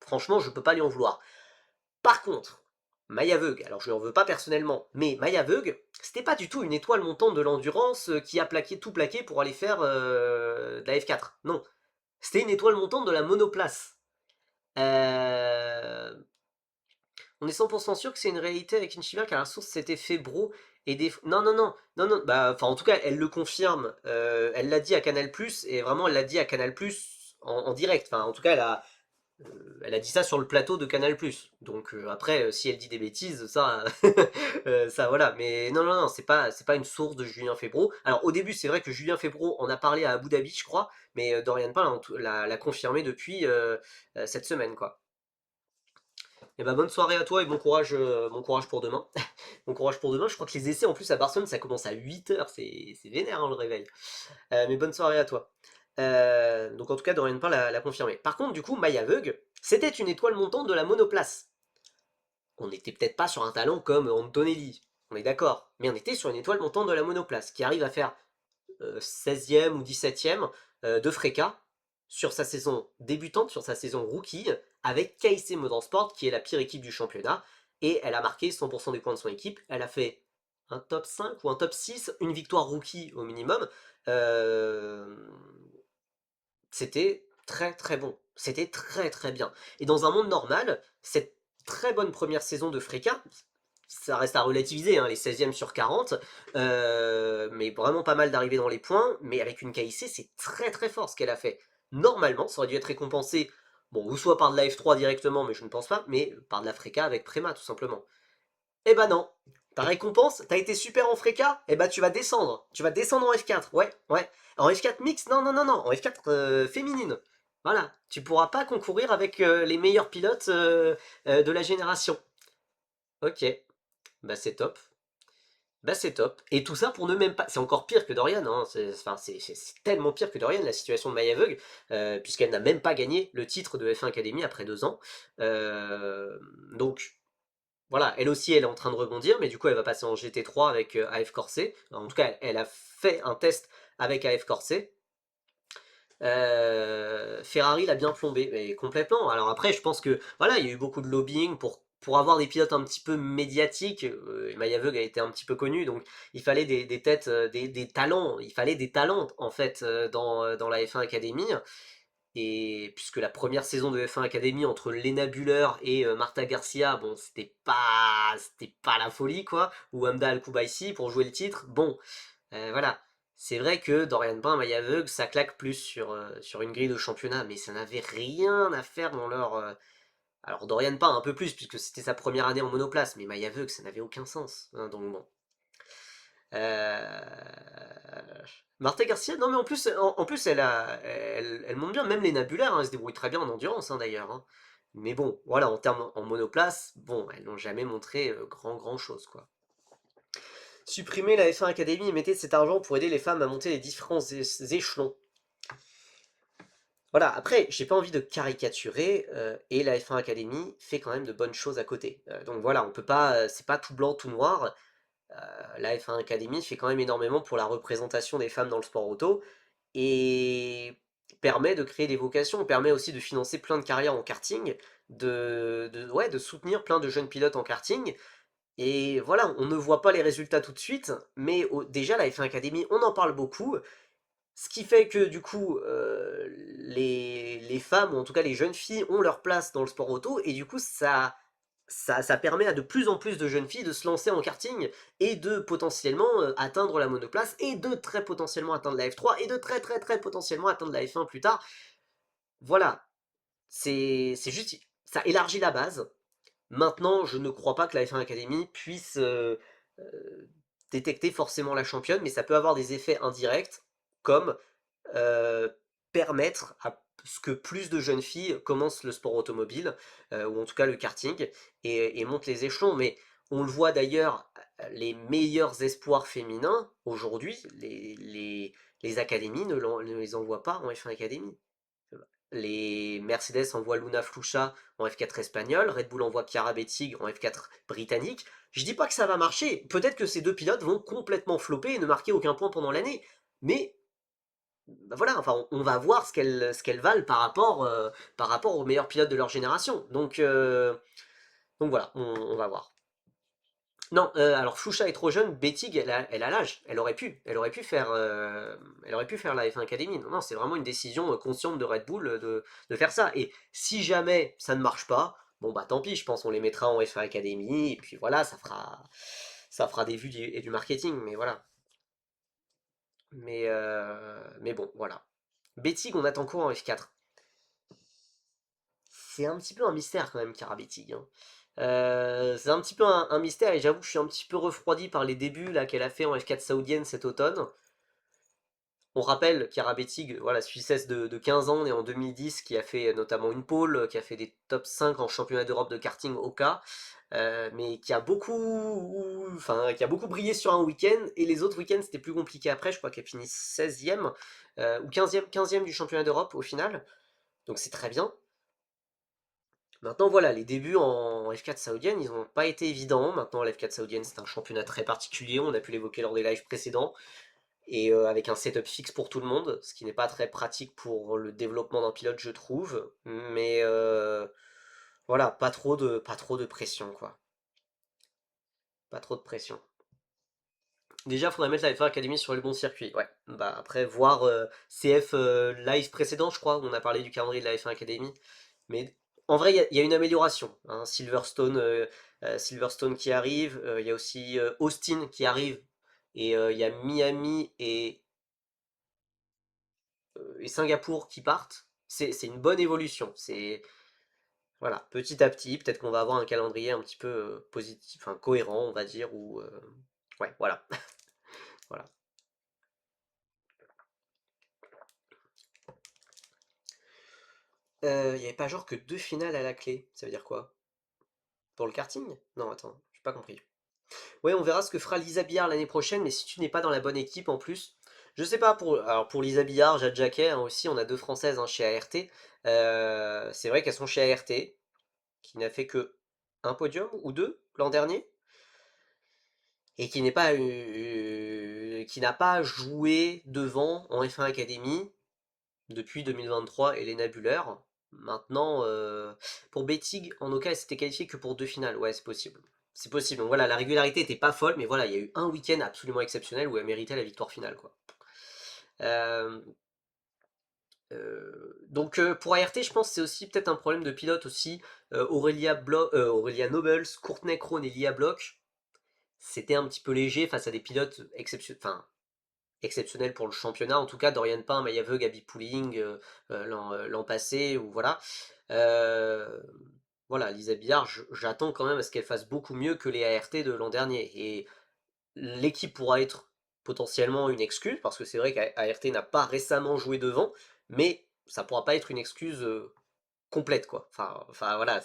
franchement, je peux pas lui en vouloir. Par contre, Maya Veug, alors je lui en veux pas personnellement, mais Maya Veug, c'était pas du tout une étoile montante de l'endurance qui a tout plaqué pour aller faire de la F4. Non, c'était une étoile montante de la monoplace. Euh, On est 100% sûr que c'est une réalité avec Inshiba car la source s'était fait bro et des... Non, non, non, non, non, bah, enfin en tout cas elle le confirme, elle l'a dit à Canal+, et vraiment elle l'a dit à Canal+, en direct, enfin en tout cas elle a dit ça sur le plateau de Canal+. Donc après, si elle dit des bêtises, ça, ça voilà. Mais non, non, non, c'est pas une source de Julien Febro. Alors au début, c'est vrai que Julien Febro en a parlé à Abu Dhabi, je crois, mais Dorian Pin l'a confirmé depuis cette semaine, quoi. Et bah bonne soirée à toi et bon courage pour demain. Bon courage pour demain. Je crois que les essais en plus à Barcelone, ça commence à 8 h, c'est vénère hein, le réveil. Mais bonne soirée à toi. Donc en tout cas, Dorian Pin l'a confirmé. Par contre, du coup, Maya Veug, c'était une étoile montante de la monoplace. On n'était peut-être pas sur un talent comme Antonelli, on est d'accord, mais on était sur une étoile montante de la monoplace qui arrive à faire 16e ou 17e de Freka sur sa saison débutante, sur sa saison rookie, avec KIC Motorsport qui est la pire équipe du championnat, et elle a marqué 100% des points de son équipe, elle a fait un top 5 ou un top 6, une victoire rookie au minimum. Euh, C'était très très bon. C'était très très bien. Et dans un monde normal, cette très bonne première saison de Freka, ça reste à relativiser, hein, les 16e sur 40, mais vraiment pas mal d'arrivées dans les points, mais avec une KIC, c'est très très fort ce qu'elle a fait. Normalement, ça aurait dû être récompensé, bon, ou soit par de la F3 directement, mais je ne pense pas, mais par de la Freka avec Prema, tout simplement. Eh ben non. Ta récompense, t'as été super en Freka, eh ben tu vas descendre. Tu vas descendre en F4, ouais, ouais. En F4 mix, non, non, non, non, en F4 féminine. Voilà, tu pourras pas concourir avec les meilleurs pilotes de la génération. Ok, bah c'est top. Bah c'est top. Et tout ça pour ne même pas... C'est encore pire que Dorian, hein. Enfin, c'est tellement pire que Dorian, la situation de Maya Veug, puisqu'elle n'a même pas gagné le titre de F1 Academy après 2 ans. Donc, voilà, elle aussi, elle est en train de rebondir, mais du coup, elle va passer en GT3 avec AF Corset. En tout cas, elle a fait un test avec AF Corset. Ferrari l'a bien plombé, mais complètement. Alors après, je pense que voilà, il y a eu beaucoup de lobbying pour avoir des pilotes un petit peu médiatiques. Maya Veug a été un petit peu connu, donc il fallait des têtes, des talents. Il fallait des talents en fait dans la F1 Academy. Et puisque la première saison de F1 Academy entre Lena Buller et Marta Garcia, bon, c'était pas la folie quoi, ou Hamda Al-Kubaisi pour jouer le titre. Bon, voilà. C'est vrai que Dorian Pin, Maya Veug, ça claque plus sur une grille de championnat, mais ça n'avait rien à faire dans leur. Alors Dorian Pin un peu plus, puisque c'était sa première année en monoplace, mais Maya Veug, ça n'avait aucun sens. Hein, donc bon. Marta Garcia, non mais en plus elle monte bien, même les nabulaires, hein, elles se débrouillent très bien en endurance hein, d'ailleurs. Hein. Mais bon, voilà, en termes en monoplace, bon, elles n'ont jamais montré grand chose quoi. Supprimer la F1 Academy et mettez cet argent pour aider les femmes à monter les différents échelons. Voilà, après, j'ai pas envie de caricaturer, et la F1 Academy fait quand même de bonnes choses à côté. Donc voilà, on peut pas, c'est pas tout blanc, tout noir. La F1 Academy fait quand même énormément pour la représentation des femmes dans le sport auto et permet de créer des vocations, permet aussi de financer plein de carrières en karting, ouais, de soutenir plein de jeunes pilotes en karting. Et voilà, on ne voit pas les résultats tout de suite, mais déjà la F1 Academy, on en parle beaucoup, ce qui fait que du coup, les femmes, ou en tout cas les jeunes filles, ont leur place dans le sport auto, et du coup ça permet à de plus en plus de jeunes filles de se lancer en karting et de potentiellement atteindre la monoplace et de très potentiellement atteindre la F3 et de très très très potentiellement atteindre la F1 plus tard. Voilà, c'est juste, ça élargit la base. Maintenant, je ne crois pas que la F1 Academy puisse détecter forcément la championne, mais ça peut avoir des effets indirects comme euh, permettre à ce que plus de jeunes filles commencent le sport automobile, ou en tout cas le karting, et montent les échelons. Mais on le voit d'ailleurs les meilleurs espoirs féminins, aujourd'hui, les académies ne les envoient pas en F1 Academy. Les Mercedes envoient Luna Flucha en F4 espagnol, Red Bull envoie Chiara Bettig en F4 britannique. Je dis pas que ça va marcher, peut-être que ces deux pilotes vont complètement flopper et ne marquer aucun point pendant l'année, mais bah voilà, enfin, on va voir ce qu'elles valent par rapport aux meilleurs pilotes de leur génération. Donc voilà, on va voir. Non, alors Flusha est trop jeune, Bettig, elle a l'âge, elle aurait pu faire la F1 Academy. Non, non, c'est vraiment une décision consciente de Red Bull de faire ça. Et si jamais ça ne marche pas, bon bah tant pis, je pense on les mettra en F1 Academy, et puis voilà, ça fera des vues et du marketing, mais voilà. Mais bon, voilà. Bettig, on attend quoi en F4? C'est un petit peu un mystère quand même, Cara Bettig, hein. C'est un petit peu un mystère et j'avoue que je suis un petit peu refroidi par les débuts là qu'elle a fait en F4 saoudienne cet automne. On rappelle Chiara Bettig, voilà, Suissesse de 15 ans, née en 2010, qui a fait notamment une pole, qui a fait des top 5 en championnat d'Europe de karting Oka, mais qui a beaucoup brillé sur un week-end, et les autres week-ends c'était plus compliqué après, je crois qu'elle finit 16e, ou 15e du championnat d'Europe au final, donc c'est très bien. Maintenant, voilà, les débuts en F4 saoudienne, ils n'ont pas été évidents. Maintenant, la F4 saoudienne, c'est un championnat très particulier. On a pu l'évoquer lors des lives précédents. Et avec un setup fixe pour tout le monde, ce qui n'est pas très pratique pour le développement d'un pilote, je trouve. Mais voilà, pas trop de pression, quoi. Pas trop de pression. Déjà, il faudrait mettre la F1 Academy sur le bon circuit. Ouais. Bah, après, voir CF live précédent, je crois, où on a parlé du calendrier de la F1 Academy. Mais en vrai, il y a une amélioration, hein. Silverstone qui arrive, il y a aussi Austin qui arrive, et il y a Miami et Singapour qui partent. C'est une bonne évolution. C'est voilà, petit à petit, peut-être qu'on va avoir un calendrier un petit peu positif, enfin cohérent, on va dire, ou ouais, voilà, voilà. Il n'y avait pas genre que deux finales à la clé. Ça veut dire quoi? Pour le karting? Non, attends, j'ai pas compris. Ouais, on verra ce que fera Lisa Billard l'année prochaine, mais si tu n'es pas dans la bonne équipe en plus, je sais pas, alors pour Lisa Billard, Jade Jacquet, hein, aussi, on a deux Françaises hein, chez ART. C'est vrai qu'elles sont chez ART, qui n'a fait que un podium ou deux l'an dernier, et qui n'a pas joué devant en F1 Academy depuis 2023, Elena Buller. Maintenant, pour Bettig, en Oka, elle s'était qualifiée que pour deux finales. Ouais, c'est possible. C'est possible. Donc voilà, la régularité était pas folle, mais voilà, il y a eu un week-end absolument exceptionnel où elle méritait la victoire finale, quoi. Euh, donc pour ART, je pense que c'est aussi peut-être un problème de pilote aussi. Aurélia Nobles, Courtney Crone et Lia Bloch, c'était un petit peu léger face à des pilotes exceptionnels pour le championnat. En tout cas, Dorian Pain, Maya Veu, Gabi Pouling l'an passé, ou voilà. Euh, voilà, Lisa Billard, j'attends quand même à ce qu'elle fasse beaucoup mieux que les ART de l'an dernier. Et l'équipe pourra être potentiellement une excuse, parce que c'est vrai qu'ART n'a pas récemment joué devant, mais ça pourra pas être une excuse complète, quoi. Enfin voilà,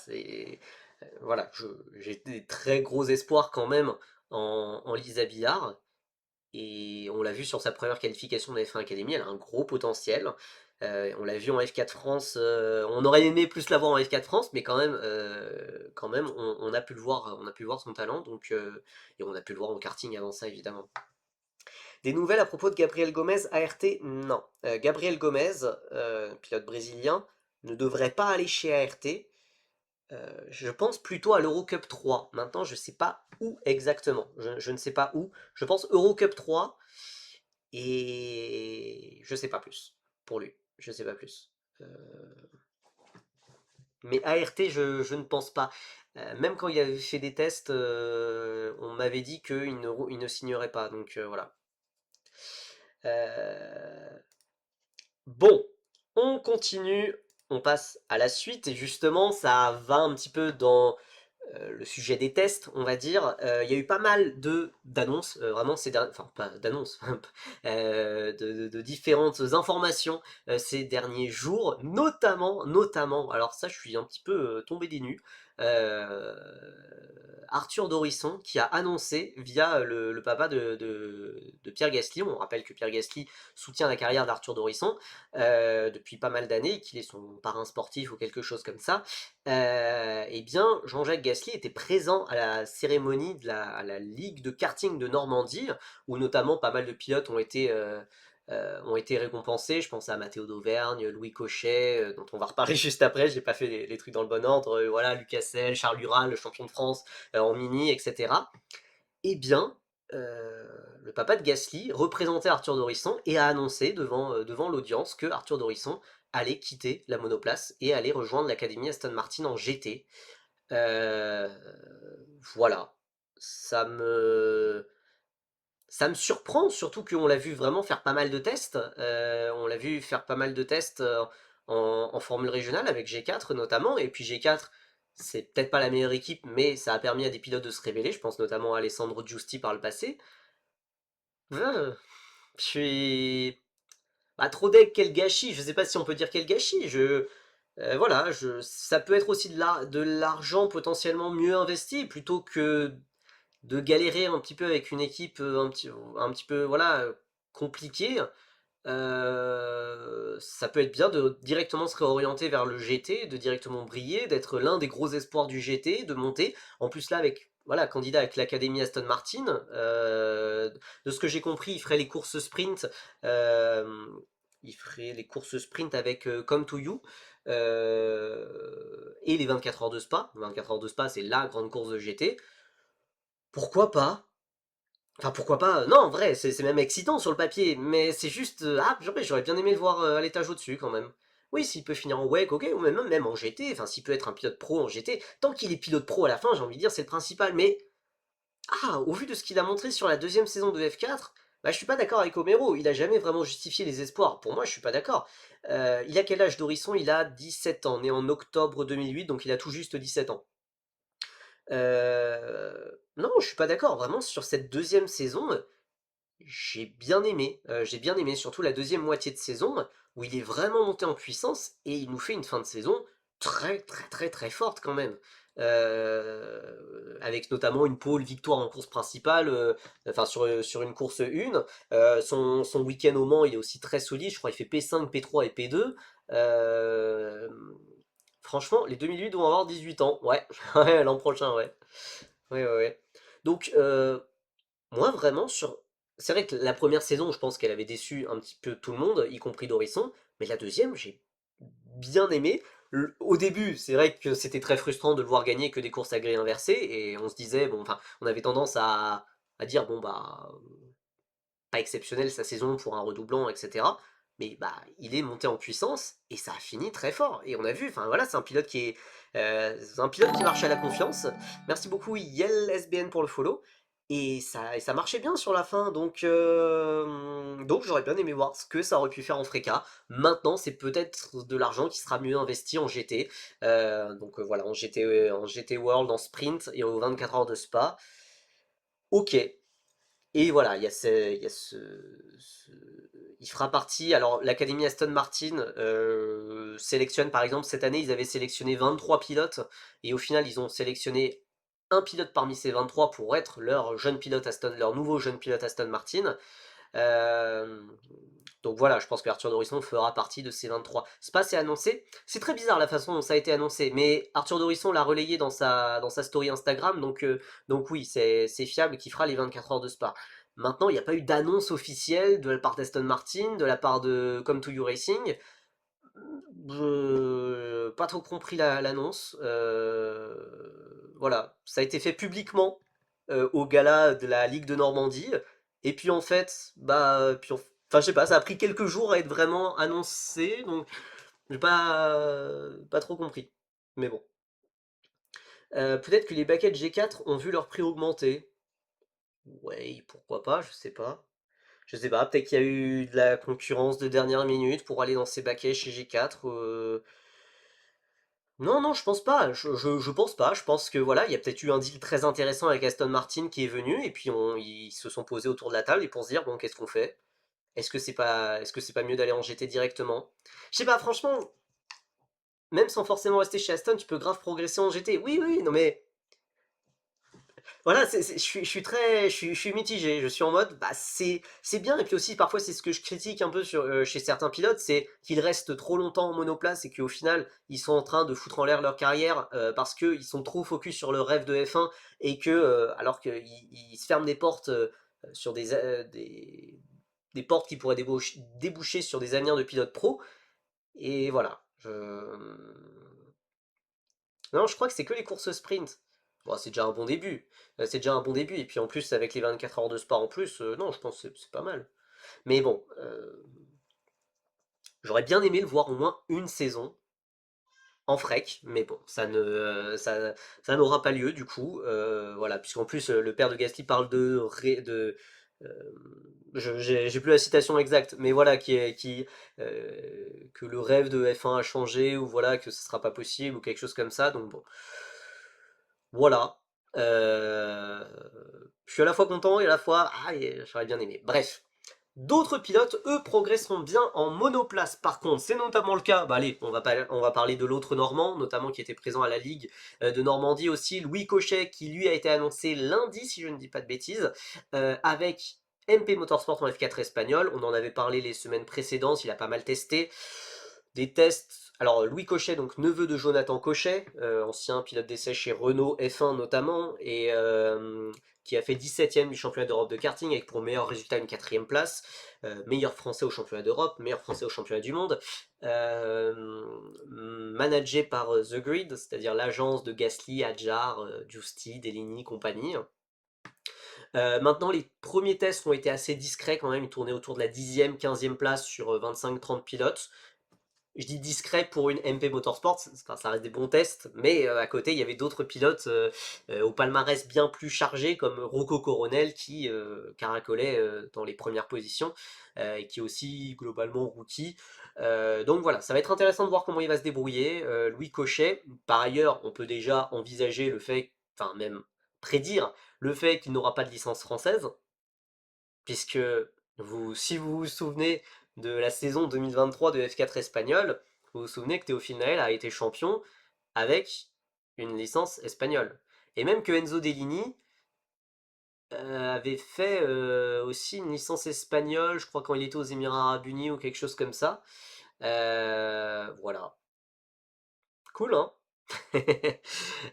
voilà, j'ai des très gros espoirs quand même en Lisa Billard. Et on l'a vu sur sa première qualification de F1 Academy, elle a un gros potentiel. On l'a vu en F4 France, on aurait aimé plus la voir en F4 France, mais quand même on a pu le voir, son talent, et on a pu le voir en karting avant ça évidemment. Des nouvelles à propos de Gabriel Gomez ART? Non. Gabriel Gomez, pilote brésilien, ne devrait pas aller chez ART. Je pense plutôt à l'Eurocup 3. Maintenant, je ne sais pas où exactement. Je ne sais pas où. Je pense Eurocup 3 et je sais pas plus pour lui. Je sais pas plus. Mais ART, je ne pense pas. Même quand il avait fait des tests, on m'avait dit qu'il ne signerait pas. Donc voilà. Euh, Bon, on continue. On passe à la suite. Et justement, ça va un petit peu dans le sujet des tests, on va dire. Il y a eu pas mal d'annonces, vraiment enfin pas d'annonces, de différentes informations ces derniers jours, notamment, alors ça je suis un petit peu tombé des nues, euh, Arthur Dorisson qui a annoncé via le papa de Pierre Gasly, on rappelle que Pierre Gasly soutient la carrière d'Arthur Dorisson depuis pas mal d'années, qu'il est son parrain sportif ou quelque chose comme ça, eh bien Jean-Jacques Gasly était présent à la cérémonie à la Ligue de karting de Normandie, où notamment pas mal de pilotes ont été récompensés. Je pense à Mathéo d'Auvergne, Louis Cochet, dont on va reparler juste après, j'ai pas fait les trucs dans le bon ordre, voilà, Lucas Selle, Charles Lural, le champion de France en mini, etc. Eh bien, le papa de Gasly représentait Arthur Dorisson et a annoncé devant l'audience que Arthur Dorisson allait quitter la monoplace et allait rejoindre l'académie Aston Martin en GT. Euh, voilà, ça me, ça me surprend, surtout qu'on l'a vu vraiment faire pas mal de tests. On l'a vu faire pas mal de tests en formule régionale avec G4 notamment. Et puis G4, c'est peut-être pas la meilleure équipe, mais ça a permis à des pilotes de se révéler. Je pense notamment à Alessandro Giusti par le passé. Je suis. Bah, trop deck, quel gâchis. Je sais pas si on peut dire quel gâchis. Voilà, ça peut être aussi de l'argent potentiellement mieux investi plutôt que de galérer un petit peu avec une équipe un petit peu voilà, compliquée. Ça peut être bien de directement se réorienter vers le GT, de directement briller, d'être l'un des gros espoirs du GT, de monter. En plus là, avec voilà, candidat avec l'académie Aston Martin, de ce que j'ai compris, il ferait les courses sprint. euh, il ferait les courses sprint avec Come to You et les 24 heures de Spa. 24 heures de Spa, c'est la grande course de GT. Pourquoi pas? Enfin, pourquoi pas? Non, en vrai, c'est même excitant sur le papier, mais c'est juste. Ah, j'aurais bien aimé le voir à l'étage au-dessus quand même. Oui, s'il peut finir en WEC, ok, ou même en GT, enfin, s'il peut être un pilote pro en GT, tant qu'il est pilote pro à la fin, j'ai envie de dire, c'est le principal. Mais, au vu de ce qu'il a montré sur la deuxième saison de F4, bah, je suis pas d'accord avec Homero, il a jamais vraiment justifié les espoirs. Pour moi, je suis pas d'accord. Il a quel âge d'Horisson? Il a 17 ans, né en octobre 2008, donc il a tout juste 17 ans. Non, je suis pas d'accord, vraiment, sur cette deuxième saison. J'ai bien aimé surtout la deuxième moitié de saison où il est vraiment monté en puissance et il nous fait une fin de saison très très très très forte quand même. Avec notamment une pole victoire en course principale, enfin sur une course 1. Son week-end au Mans il est aussi très solide, je crois il fait P5, P3 et P2. Euh, Franchement, les 2008 vont avoir 18 ans, ouais, ouais l'an prochain, ouais. Ouais, ouais, ouais. Donc, moi, vraiment, c'est vrai que la première saison, je pense qu'elle avait déçu un petit peu tout le monde, y compris Dorisson, mais la deuxième, j'ai bien aimé. Au début, c'est vrai que c'était très frustrant de le voir gagner que des courses à grille inversée, et on se disait, bon, enfin, on avait tendance à dire, bon, bah, pas exceptionnel sa saison pour un redoublant, etc. Mais bah, il est monté en puissance et ça a fini très fort. Et on a vu, enfin voilà, c'est un pilote qui marche à la confiance. Merci beaucoup Yel SBN pour le follow. Et ça marchait bien sur la fin, donc j'aurais bien aimé voir ce que ça aurait pu faire en Freca. Maintenant, c'est peut-être de l'argent qui sera mieux investi en GT. Voilà, en GT World, en sprint et aux 24 heures de Spa. Ok, et voilà, il fera partie. Alors, l'Académie Aston Martin sélectionne, par exemple, cette année, ils avaient sélectionné 23 pilotes, et au final, ils ont sélectionné un pilote parmi ces 23 pour être leur nouveau jeune pilote Aston Martin. Euh, donc voilà, je pense que Arthur Dorisson fera partie de ces 23. Spa, c'est annoncé. C'est très bizarre la façon dont ça a été annoncé, mais Arthur Dorisson l'a relayé dans sa story Instagram, donc oui, c'est fiable qu'il fera les 24 heures de Spa. Maintenant, il n'y a pas eu d'annonce officielle de la part d'Aston Martin, de la part de Come to You Racing. Pas trop compris l'annonce. Voilà, ça a été fait publiquement au gala de la Ligue de Normandie. Et puis en fait, enfin je sais pas, ça a pris quelques jours à être vraiment annoncé, donc j'ai pas trop compris. Mais bon. Peut-être que les baquettes G4 ont vu leur prix augmenter. Ouais, pourquoi pas, je sais pas. Je sais pas, peut-être qu'il y a eu de la concurrence de dernière minute pour aller dans ces baquets chez G4. Non, non, je pense pas. Je pense pas. Je pense que voilà, il y a peut-être eu un deal très intéressant avec Aston Martin qui est venu et puis ils se sont posés autour de la table et pour se dire bon, qu'est-ce qu'on fait? Est-ce que c'est pas mieux d'aller en GT directement? Je sais pas, franchement, même sans forcément rester chez Aston, tu peux grave progresser en GT. Oui, oui, non mais voilà, je suis très, je suis mitigé. Je suis en mode, bah c'est bien. Et puis aussi, parfois, c'est ce que je critique un peu chez certains pilotes, c'est qu'ils restent trop longtemps en monoplace et qu'au final, ils sont en train de foutre en l'air leur carrière parce qu'ils sont trop focus sur le rêve de F1 et que, alors qu'ils ils se ferment des portes sur des portes qui pourraient déboucher sur des avenirs de pilotes pro. Et voilà. Non, je crois que c'est que les courses sprint. Bon, c'est déjà un bon début. C'est déjà un bon début. Et puis en plus, avec les 24 heures de sport en plus, non, je pense que c'est pas mal. Mais bon, j'aurais bien aimé le voir au moins une saison en frec. Mais bon, ça n'aura pas lieu du coup. Voilà, puisqu'en plus, le père de Gasly parle euh, j'ai plus la citation exacte, mais voilà, que le rêve de F1 a changé, ou voilà, que ce sera pas possible, ou quelque chose comme ça. Donc bon, voilà. Euh, je suis à la fois content et à la fois, ah, j'aurais bien aimé. Bref. D'autres pilotes, eux, progresseront bien en monoplace. Par contre, c'est notamment le cas, bah allez, on va parler de l'autre Normand, notamment qui était présent à la Ligue de Normandie aussi, Louis Cochet, qui lui a été annoncé lundi, si je ne dis pas de bêtises, avec MP Motorsport en F4 espagnol. On en avait parlé les semaines précédentes, il a pas mal testé. Des tests. Alors, Louis Cochet, donc neveu de Jonathan Cochet, ancien pilote d'essai chez Renault F1 notamment, et qui a fait 17ème du championnat d'Europe de karting avec pour meilleur résultat une 4ème place, meilleur français au championnat d'Europe, meilleur français au championnat du monde, managé par The Grid, c'est-à-dire l'agence de Gasly, Adjar, Giusti, Deligny, compagnie. Maintenant, les premiers tests ont été assez discrets quand même, ils tournaient autour de la 10e, 15e place sur 25-30 pilotes. Je dis discret pour une MP Motorsport, enfin, ça reste des bons tests, mais à côté il y avait d'autres pilotes au palmarès bien plus chargé comme Rocco Coronel qui caracolait dans les premières positions et qui est aussi globalement rookie. Donc voilà, ça va être intéressant de voir comment il va se débrouiller. Louis Cochet, par ailleurs, on peut déjà envisager le fait, enfin même prédire le fait qu'il n'aura pas de licence française, puisque si vous vous souvenez de la saison 2023 de F4 espagnol, vous vous souvenez que Théophile Nael a été champion avec une licence espagnole. Et même que Enzo Dellini avait fait aussi une licence espagnole, je crois quand il était aux Émirats Arabes Unis ou quelque chose comme ça. Voilà. Cool, hein?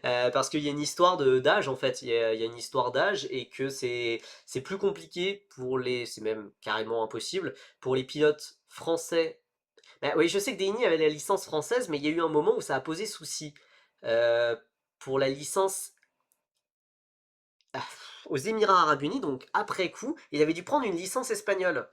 Parce qu'il y a une histoire d'âge en fait, il y a une histoire d'âge et que c'est plus compliqué c'est même carrément impossible pour les pilotes français. Bah oui, je sais que Deni avait la licence française, mais il y a eu un moment où ça a posé souci. Euh, pour la licence ah, aux Émirats Arabes Unis, donc après coup, il avait dû prendre une licence espagnole.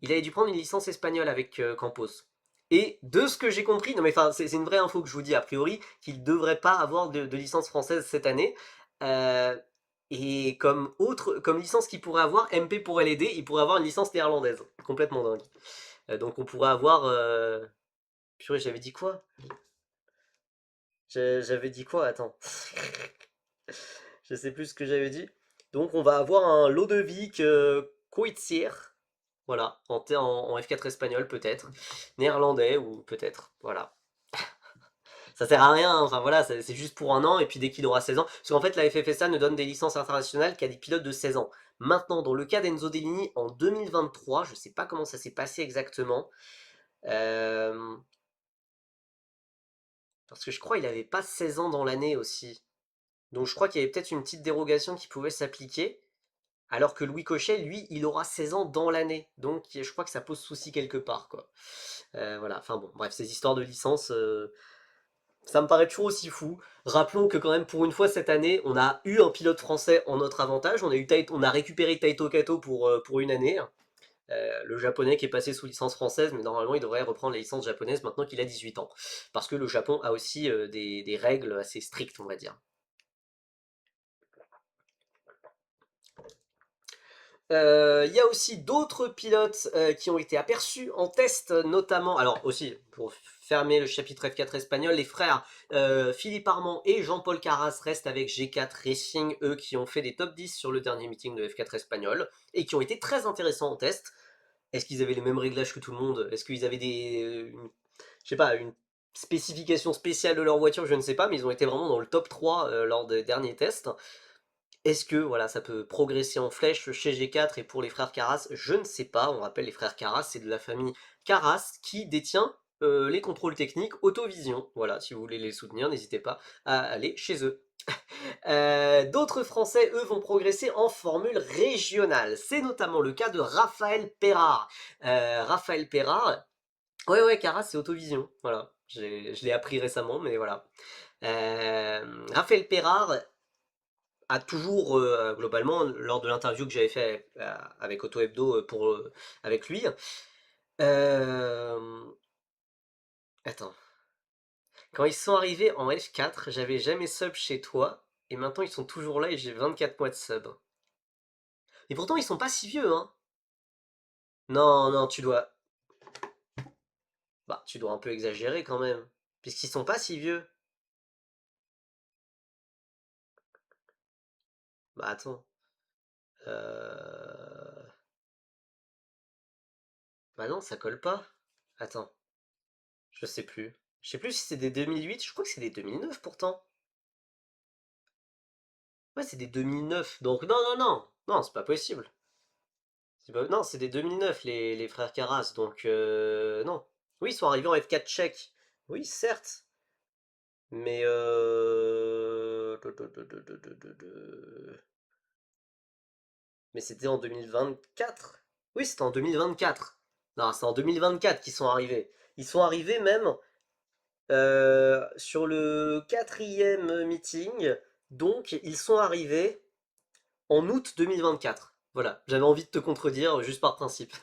Il avait dû prendre une licence espagnole avec Campos. Et de ce que j'ai compris, non mais enfin c'est une vraie info que je vous dis a priori, qu'il ne devrait pas avoir de licence française cette année. Euh, et comme licence qu'il pourrait avoir, MP pourrait l'aider, il pourrait avoir une licence néerlandaise. Complètement dingue. Donc on pourrait avoir... Purée, j'avais dit quoi? J'avais dit quoi? Attends. Je sais plus ce que j'avais dit. Donc on va avoir un Ludovic Coetzee. Voilà, en F4 espagnol peut-être, néerlandais ou peut-être, voilà. Ça sert à rien, hein, enfin voilà, c'est juste pour un an et puis dès qu'il aura 16 ans. Parce qu'en fait la FFSA ne donne des licences internationales qu'à des pilotes de 16 ans. Maintenant, dans le cas d'Enzo Dellini en 2023, je sais pas comment ça s'est passé exactement, euh, parce que je crois qu'il avait pas 16 ans dans l'année aussi. Donc je crois qu'il y avait peut-être une petite dérogation qui pouvait s'appliquer. Alors que Louis Cochet, lui, il aura 16 ans dans l'année. Donc je crois que ça pose souci quelque part, quoi. Voilà, enfin bon, bref, ces histoires de licence, ça me paraît toujours aussi fou. Rappelons que quand même, pour une fois cette année, on a eu un pilote français en notre avantage. On a récupéré Taito Kato pour une année. Le japonais qui est passé sous licence française, mais normalement il devrait reprendre la licence japonaise maintenant qu'il a 18 ans. Parce que le Japon a aussi des règles assez strictes, on va dire. Il y a aussi d'autres pilotes qui ont été aperçus en test, notamment, alors aussi, pour fermer le chapitre F4 espagnol, les frères Philippe Armand et Jean-Paul Carras restent avec G4 Racing, eux qui ont fait des top 10 sur le dernier meeting de F4 espagnol, et qui ont été très intéressants en test. Est-ce qu'ils avaient les mêmes réglages que tout le monde? Est-ce qu'ils avaient je sais pas, spécifications spéciales de leur voiture, je ne sais pas, mais ils ont été vraiment dans le top 3 lors des derniers tests. Est-ce que voilà, ça peut progresser en flèche chez G4 et pour les frères Carras? Je ne sais pas. On rappelle les frères Carras, c'est de la famille Carras qui détient les contrôles techniques Autovision. Voilà, si vous voulez les soutenir, n'hésitez pas à aller chez eux. D'autres Français, eux, vont progresser en formule régionale. C'est notamment le cas de Raphaël Perrard. Raphaël Perrard, ouais, Carras, c'est Autovision. Voilà, je l'ai appris récemment, mais voilà. Raphaël Perrard a toujours, globalement, lors de l'interview que j'avais fait avec Auto Hebdo avec lui, euh, attends, quand ils sont arrivés en F4, j'avais jamais sub chez toi, et maintenant ils sont toujours là et j'ai 24 mois de sub. Et pourtant ils sont pas si vieux, hein. Non, non, tu dois un peu exagérer quand même, puisqu'ils sont pas si vieux. Bah attends, euh... bah non, ça colle pas. Attends, je sais plus. Je sais plus si c'est des 2008, je crois que c'est des 2009 pourtant. Ouais, c'est des 2009, donc non, non, non, non, c'est pas possible. Non, c'est des 2009, les frères Carras, donc non. Oui, ils sont arrivés en F4 tchèque. Oui, certes, mais mais c'était en 2024. Oui, c'était en 2024. Non, c'est en 2024 qu'ils sont arrivés. Ils sont arrivés même sur le quatrième meeting, donc ils sont arrivés en août 2024. Voilà, j'avais envie de te contredire juste par principe.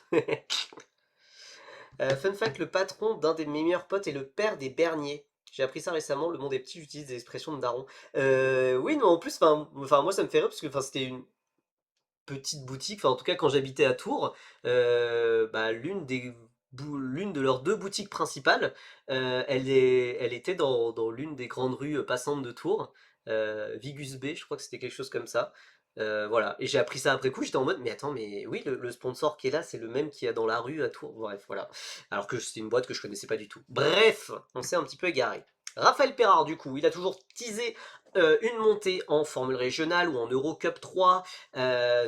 Fun fact, le patron d'un de mes meilleurs potes est le père des Bernier. J'ai appris ça récemment, le monde des petits utilise des expressions de daron. Oui, non, en plus, enfin, moi ça me fait rire parce que c'était une petite boutique, enfin en tout cas quand j'habitais à Tours, bah, l'une de leurs deux boutiques principales, elle était dans l'une des grandes rues passantes de Tours, Vigus B, je crois que c'était quelque chose comme ça. Voilà, et j'ai appris ça après coup, j'étais en mode, mais attends, mais oui, le sponsor qui est là, c'est le même qu'il y a dans la rue à Tours. Bref, voilà. Alors que c'était une boîte que je connaissais pas du tout. Bref, on s'est un petit peu égaré. Raphaël Perrard, du coup, il a toujours teasé une montée en Formule Régionale ou en Eurocup 3,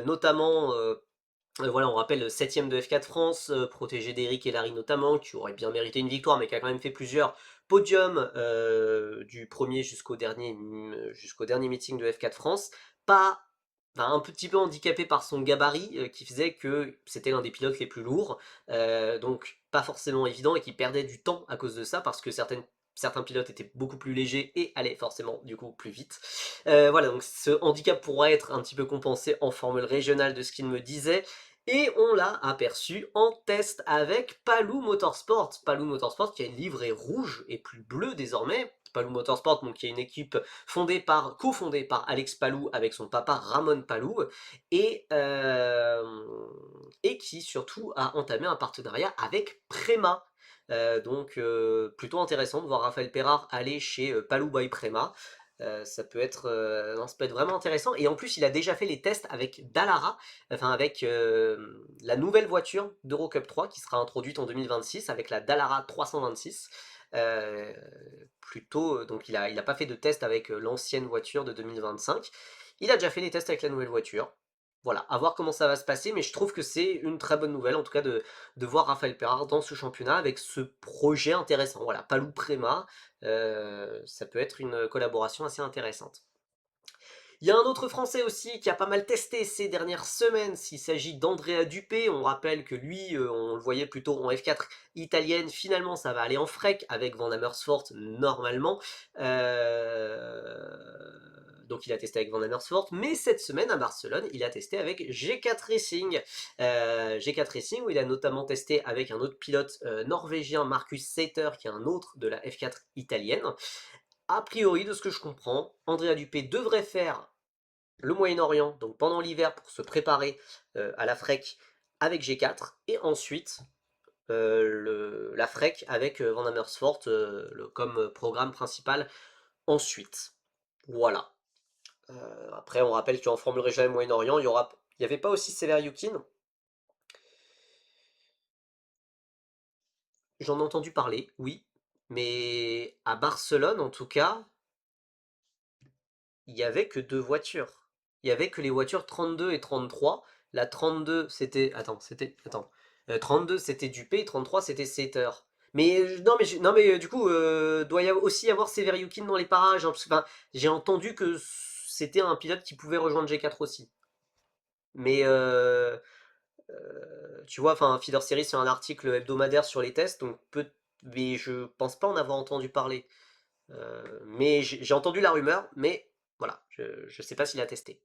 notamment, voilà, on rappelle le 7ème de F4 France, protégé d'Eric et Larry notamment, qui aurait bien mérité une victoire, mais qui a quand même fait plusieurs podiums du premier jusqu'au dernier meeting de F4 France. Pas, enfin, un petit peu handicapé par son gabarit, qui faisait que c'était l'un des pilotes les plus lourds, donc pas forcément évident et qui perdait du temps à cause de ça, parce que certains pilotes étaient beaucoup plus légers et allaient forcément du coup plus vite. Voilà, donc ce handicap pourra être un petit peu compensé en formule régionale de ce qu'il me disait. Et on l'a aperçu en test avec Palou Motorsport. Palou Motorsport qui a une livrée rouge et plus bleue désormais. Palou Motorsport, donc, qui est une équipe cofondée par Alex Palou avec son papa Ramon Palou, et, et qui surtout a entamé un partenariat avec Prema. Donc plutôt intéressant de voir Raphaël Perrard aller chez Palou by Prema. Non, ça peut être vraiment intéressant. Et en plus, il a déjà fait les tests avec Dallara, enfin avec la nouvelle voiture d'Eurocup 3 qui sera introduite en 2026 avec la Dallara 326. Donc il a pas fait de test avec l'ancienne voiture de 2025. Il a déjà fait les tests avec la nouvelle voiture. Voilà, à voir comment ça va se passer, mais je trouve que c'est une très bonne nouvelle, en tout cas de voir Raphaël Perrard dans ce championnat avec ce projet intéressant. Voilà, Palou Prema, ça peut être une collaboration assez intéressante. Il y a un autre Français aussi qui a pas mal testé ces dernières semaines, s'il s'agit d'Andrea Dupé. On rappelle que lui, on le voyait plutôt en F4 italienne, finalement ça va aller en FREC avec Van Amersfoort normalement. Donc il a testé avec Van Amersfoort, mais cette semaine à Barcelone, il a testé avec G4 Racing. G4 Racing où il a notamment testé avec un autre pilote norvégien, Marcus Seiter, qui est un autre de la F4 italienne. A priori, de ce que je comprends, Andrea Dupé devrait faire le Moyen-Orient, donc pendant l'hiver pour se préparer à la FREC avec G4, et ensuite la FREC avec Van Amersfoort comme programme principal ensuite. Voilà. Après, on rappelle qu'en Formule Régionale Moyen-Orient, il n'y avait pas aussi Sever Yukin. J'en ai entendu parler, oui, Mais à Barcelone, en tout cas, il y avait que 2 voitures. Il y avait que les voitures 32 et 33. La 32, c'était attends, 32 c'était Dupé, 33 c'était Setter. Mais non mais non mais du coup doit aussi y avoir Severiukin dans les parages, hein, parce que, enfin, j'ai entendu que c'était un pilote qui pouvait rejoindre G4 aussi. Mais tu vois, enfin Feeder Series c'est un article hebdomadaire sur les tests, donc mais je pense pas en avoir entendu parler. Mais j'ai entendu la rumeur, mais voilà, je ne sais pas s'il a testé.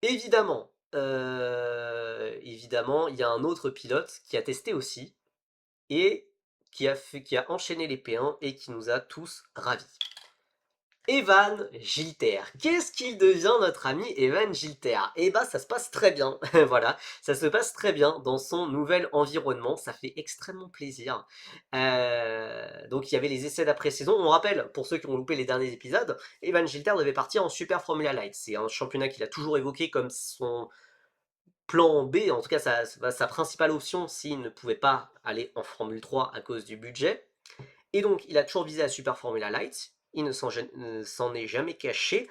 Évidemment, évidemment, il y a un autre pilote qui a testé aussi et qui a enchaîné les P1 et qui nous a tous ravis. Evan Gilter. Qu'est-ce qu'il devient notre ami Evan Gilter? Eh ben ça se passe très bien, voilà, ça se passe très bien dans son nouvel environnement, ça fait extrêmement plaisir. Donc il y avait les essais d'après-saison, on rappelle, pour ceux qui ont loupé les derniers épisodes, Evan Gilter devait partir en Super Formula Light, c'est un championnat qu'il a toujours évoqué comme son plan B, en tout cas sa principale option s'il ne pouvait pas aller en Formule 3 à cause du budget. Et donc, il a toujours visé la Super Formula Light, il ne s'en est jamais caché,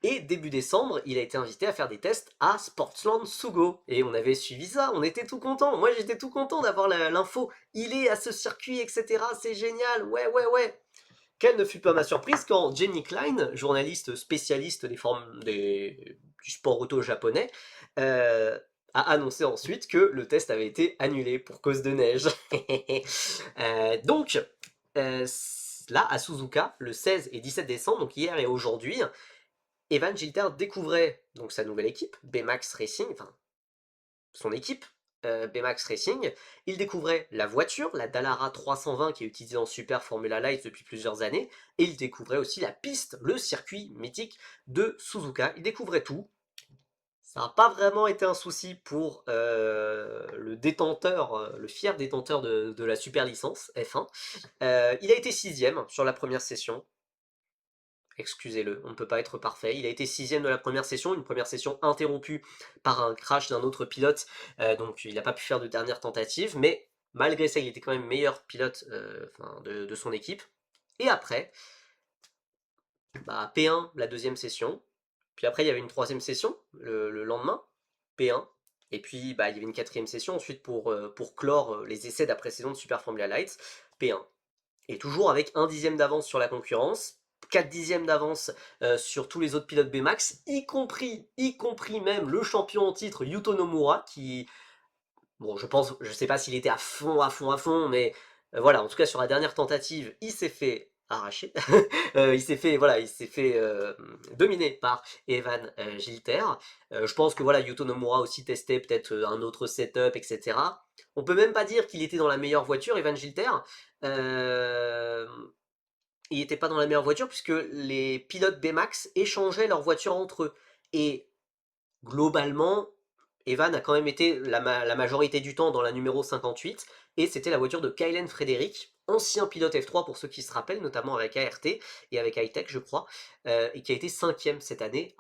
et début décembre, il a été invité à faire des tests à Sportsland Sugo. Et on avait suivi ça, on était tout content. Moi, j'étais tout content d'avoir l'info. Il est à ce circuit, etc. C'est génial, ouais, ouais, ouais. Quelle ne fut pas ma surprise quand Jenny Klein, journaliste spécialiste du sport auto japonais, a annoncé ensuite que le test avait été annulé pour cause de neige. Donc, là, à Suzuka, le 16 et 17 décembre, donc hier et aujourd'hui, Evan Gilter découvrait donc sa nouvelle équipe, Bmax Racing, enfin son équipe, Bmax Racing. Il découvrait la voiture, la Dallara 320 qui est utilisée en Super Formula Light depuis plusieurs années, et il découvrait aussi la piste, le circuit mythique de Suzuka. Il découvrait tout. Ça n'a pas vraiment été un souci pour le détenteur, le fier détenteur de la super licence F1. Il a été sixième sur la première session. Excusez-le, on ne peut pas être parfait. Il a été sixième de la première session, une première session interrompue par un crash d'un autre pilote, donc il n'a pas pu faire de dernière tentative, mais malgré ça, il était quand même meilleur pilote de son équipe. Et après, bah, P1, la deuxième session, puis après il y avait une troisième session le lendemain, P1, et puis bah, il y avait une quatrième session ensuite pour clore les essais d'après-saison de Super Formula Lights, P1. Et toujours avec un dixième d'avance sur la concurrence, 4 dixièmes d'avance sur tous les autres pilotes Bmax, y compris même le champion en titre Yuto Nomura, qui, bon, je sais pas s'il était à fond, à fond, à fond, mais voilà, en tout cas sur la dernière tentative, il s'est fait arracher, il s'est fait dominer par Evan Gilter. Je pense que voilà, Yuto Nomura aussi testait peut-être un autre setup, etc. On peut même pas dire qu'il était dans la meilleure voiture, Evan Gilter. Euh, il n'était pas dans la meilleure voiture puisque les pilotes Bmax échangeaient leurs voitures entre eux. Et globalement, Evan a quand même été la majorité du temps dans la numéro 58, et c'était la voiture de Kylen Frederick, ancien pilote F3 pour ceux qui se rappellent, notamment avec ART et avec Hightech je crois, et qui a été cinquième cette année,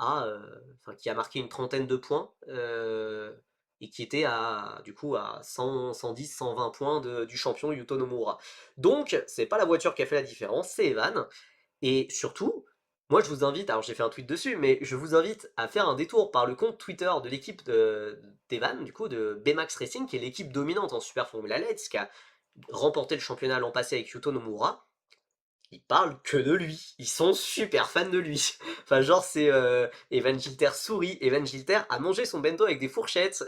qui a marqué une trentaine de points, et qui était du coup à 100, 110, 120 points du champion Yuto Nomura. Donc, c'est pas la voiture qui a fait la différence, c'est Evan, et surtout, moi je vous invite, alors j'ai fait un tweet dessus, mais je vous invite à faire un détour par le compte Twitter de l'équipe d'Evan, du coup, de Bmax Racing, qui est l'équipe dominante en Super Formula Lights, qui a remporté le championnat l'an passé avec Yuto Nomura. Ils parlent que de lui, ils sont super fans de lui. Enfin genre c'est Evan Gilter sourit, Evan Gilter a mangé son bento avec des fourchettes,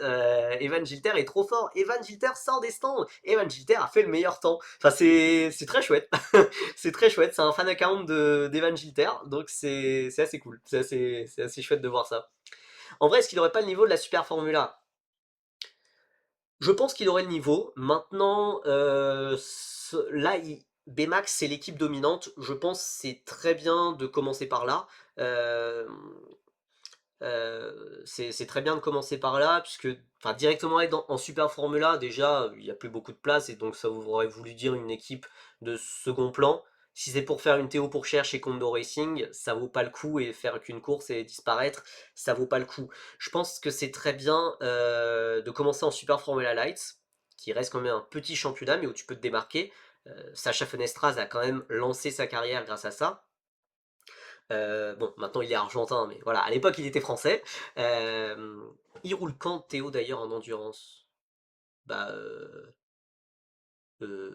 Evan Gilter est trop fort, Evan Gilter sort des stands, Evan Gilter a fait le meilleur temps. Enfin c'est très chouette, c'est très chouette, c'est un fan account d'Evan Gilter, donc c'est assez cool, c'est assez chouette de voir ça. En vrai, est-ce qu'il aurait pas le niveau de la Super Formula? Je pense qu'il aurait le niveau. Maintenant, là, Bmax, c'est l'équipe dominante. Je pense que c'est très bien de commencer par là. Euh, c'est très bien de commencer par là, puisque enfin, directement être en Super Formula, déjà, il n'y a plus beaucoup de place, et donc ça vous aurait voulu dire une équipe de second plan. Si c'est pour faire une Théo Pourchaire chez Kondo Racing, ça vaut pas le coup, et faire qu'une course et disparaître, ça vaut pas le coup. Je pense que c'est très bien de commencer en Super Formula Lights, qui reste quand même un petit championnat, mais où tu peux te démarquer. Sacha Fenestraz a quand même lancé sa carrière grâce à ça. Bon, maintenant il est argentin, mais voilà, à l'époque il était français. Euh, il roule quand Théo d'ailleurs en endurance? Bah, euh, je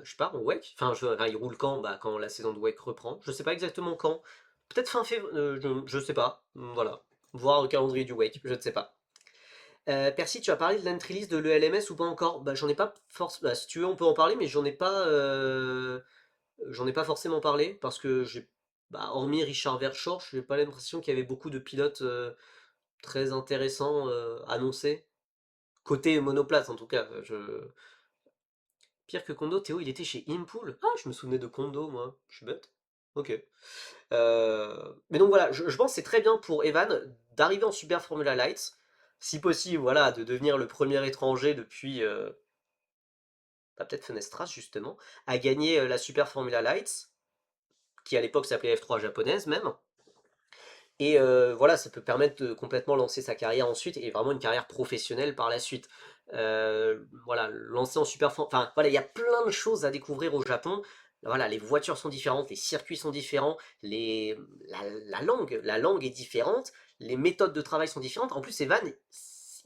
sais pas, en WEC. Enfin, il roule quand? Bah, quand la saison de WEC reprend. Je sais pas exactement quand. Peut-être fin février, je sais pas. Voilà. Voir le calendrier du WEC, je ne sais pas. Percy, tu as parlé de l'entry list de l'ELMS ou pas encore? Bah, j'en ai pas forcément. Bah, si tu veux, on peut en parler, mais j'en ai pas forcément parlé parce que hormis Richard Verschoor, j'ai pas l'impression qu'il y avait beaucoup de pilotes très intéressants annoncés. Côté monoplace, en tout cas. Pire que Kondo, Théo, il était chez Impool. Ah, je me souvenais de Kondo, moi. Je suis bête. Ok. Mais donc voilà, je pense que c'est très bien pour Evan d'arriver en Super Formula Lights. Si possible, voilà, de devenir le premier étranger depuis peut-être Fenestras justement, à gagner la Super Formula Lights, qui à l'époque s'appelait F3 japonaise même. Et voilà, ça peut permettre de complètement lancer sa carrière ensuite et vraiment une carrière professionnelle par la suite. Voilà, lancer en super. Enfin, voilà, il y a plein de choses à découvrir au Japon. Voilà, les voitures sont différentes, les circuits sont différents, la langue est différente, les méthodes de travail sont différentes. En plus, Evan,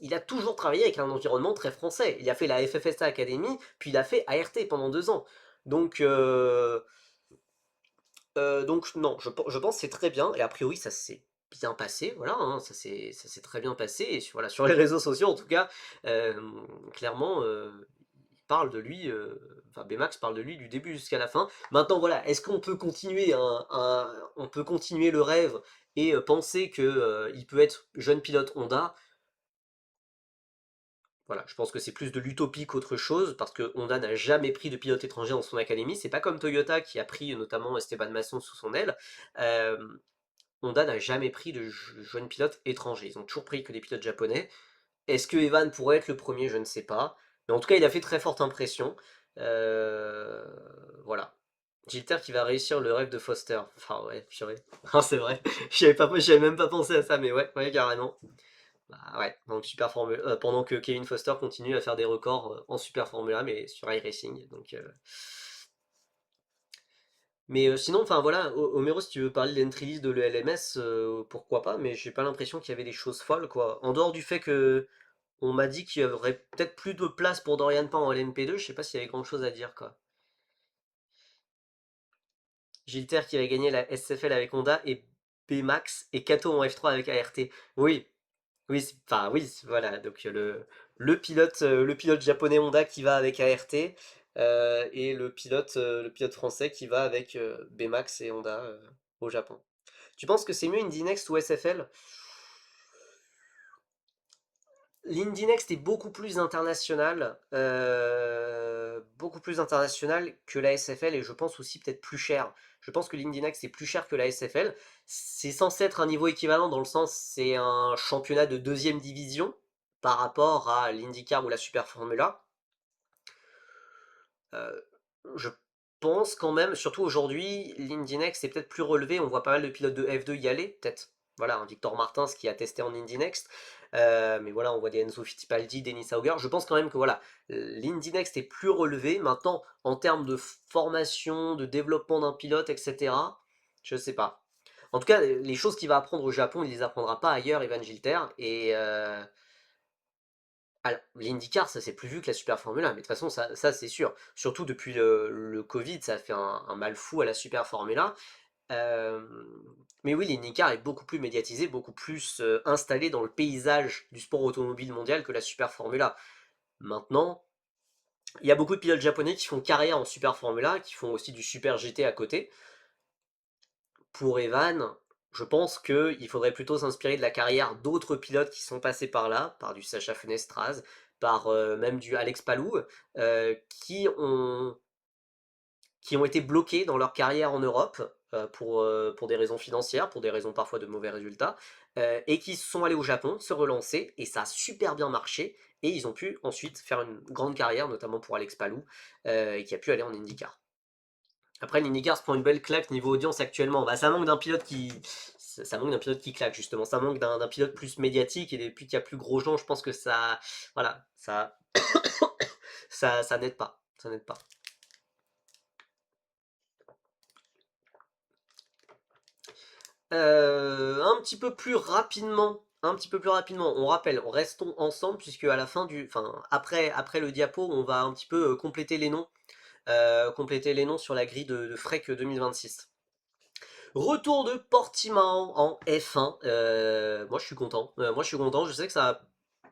il a toujours travaillé avec un environnement très français. Il a fait la FFSA Academy, puis il a fait ART pendant 2 ans. Donc, non, je pense que c'est très bien, et a priori ça s'est bien passé, voilà, hein, ça s'est très bien passé, et voilà, sur les réseaux sociaux en tout cas, euh, clairement, il parle de lui, enfin Bmax parle de lui du début jusqu'à la fin. Maintenant voilà, est-ce qu'on peut continuer on peut continuer le rêve et penser que il peut être jeune pilote Honda? Voilà, je pense que c'est plus de l'utopie qu'autre chose, parce que Honda n'a jamais pris de pilote étranger dans son académie. C'est pas comme Toyota qui a pris notamment Esteban Masson sous son aile. Euh, Honda n'a jamais pris de jeunes pilotes étrangers. Ils ont toujours pris que des pilotes japonais. Est-ce que Evan pourrait être le premier? Je ne sais pas. Mais en tout cas, il a fait très forte impression. Euh, voilà. Gilter qui va réussir le rêve de Foster. Enfin ouais, purée. Ah, c'est vrai. J'avais même pas pensé à ça, mais ouais, ouais, carrément. Bah ouais, donc pendant que Kevin Foster continue à faire des records en Super Formula, mais sur iRacing. Mais sinon, enfin voilà, Homero, si tu veux parler de l'entry list de l'ELMS, pourquoi pas, mais j'ai pas l'impression qu'il y avait des choses folles, quoi. En dehors du fait que on m'a dit qu'il y aurait peut-être plus de place pour Dorian Pan en LMP2, je sais pas s'il y avait grand chose à dire, quoi. Gilter qui avait gagné la SFL avec Honda et B-Max et Kato en F3 avec ART. Oui, oui, enfin oui, voilà, donc le pilote japonais Honda qui va avec ART et le pilote français qui va avec B-Max et Honda au Japon. Tu penses que c'est mieux Indy Next ou SFL? L'Indy Next est beaucoup plus international que la SFL et je pense aussi peut-être plus cher. Je pense que l'Indy Next est plus cher que la SFL. C'est censé être un niveau équivalent dans le sens c'est un championnat de deuxième division par rapport à l'IndyCar ou la Super Formula. Euh, je pense quand même, surtout aujourd'hui, l'Indy Next est peut-être plus relevé. On voit pas mal de pilotes de F2 y aller, peut-être. Voilà, un Victor Martins qui a testé en Indy Next. Mais voilà, on voit des Enzo Fittipaldi, Dennis Hauger. Je pense quand même que voilà, l'Indy Next est plus relevé. Maintenant, en termes de formation, de développement d'un pilote, etc., je sais pas. En tout cas, les choses qu'il va apprendre au Japon, il les apprendra pas ailleurs, Evan Gilter. Et alors, l'IndyCar, ça c'est plus vu que la Super Formula, mais de toute façon, ça c'est sûr. Surtout depuis le Covid, ça a fait un mal fou à la Super Formula. Euh, mais oui, l'IndyCar est beaucoup plus médiatisé, beaucoup plus installé dans le paysage du sport automobile mondial que la Super Formula. Maintenant, il y a beaucoup de pilotes japonais qui font carrière en Super Formula, qui font aussi du Super GT à côté. Pour Evan, je pense qu'il faudrait plutôt s'inspirer de la carrière d'autres pilotes qui sont passés par là, par du Sacha Fenestraz, par même du Alex Palou, euh, qui ont, qui ont été bloqués dans leur carrière en Europe pour des raisons financières, pour des raisons parfois de mauvais résultats, et qui sont allés au Japon se relancer, et ça a super bien marché, et ils ont pu ensuite faire une grande carrière, notamment pour Alex Palou, et qui a pu aller en IndyCar. Après, l'IndyCar se prend une belle claque niveau audience actuellement. Bah, ça manque d'un pilote qui claque justement. Ça manque d'un pilote plus médiatique et depuis qu'il y a plus gros gens, je pense que ça, voilà, ça n'aide pas. ça n'aide pas. Un petit peu plus rapidement, on rappelle, restons ensemble puisque à la fin enfin après le diapo, on va un petit peu compléter les noms sur la grille de Freak 2026. Retour de Portimao en F1. Moi je suis content. Moi je suis content. Je sais que ça a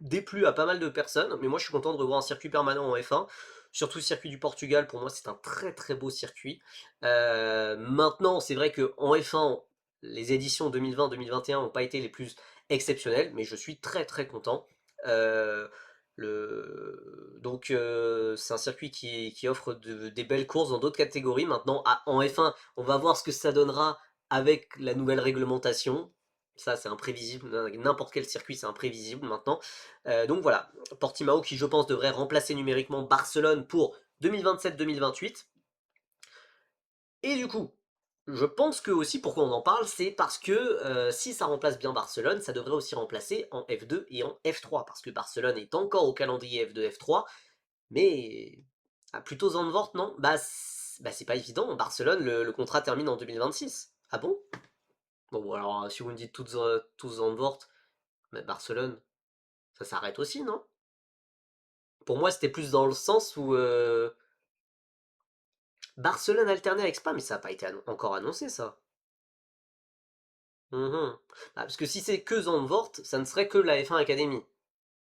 déplu à pas mal de personnes, mais moi je suis content de revoir un circuit permanent en F1. Surtout le circuit du Portugal, pour moi c'est un très très beau circuit. Maintenant, c'est vrai qu'en F1, les éditions 2020-2021 n'ont pas été les plus exceptionnelles, mais je suis très très content. Euh, c'est un circuit qui offre des belles courses dans d'autres catégories. Maintenant, en F1, on va voir ce que ça donnera avec la nouvelle réglementation. Ça, c'est imprévisible. N'importe quel circuit, c'est imprévisible maintenant. Donc voilà, Portimao qui, je pense, devrait remplacer numériquement Barcelone pour 2027-2028. Et du coup, je pense que aussi pourquoi on en parle, c'est parce que si ça remplace bien Barcelone, ça devrait aussi remplacer en F2 et en F3. Parce que Barcelone est encore au calendrier F2, F3, mais plutôt Zandvoort, non? Bah c'est pas évident. Barcelone, le contrat termine en 2026. Ah bon? Bon, alors, si vous me dites tous Zandvoort, mais Barcelone, ça s'arrête aussi, non? Pour moi, c'était plus dans le sens où Barcelone alternait avec Spa, mais ça n'a pas été encore annoncé, ça. Mhm. Parce que si c'est que Zandvoort, ça ne serait que la F1 Academy.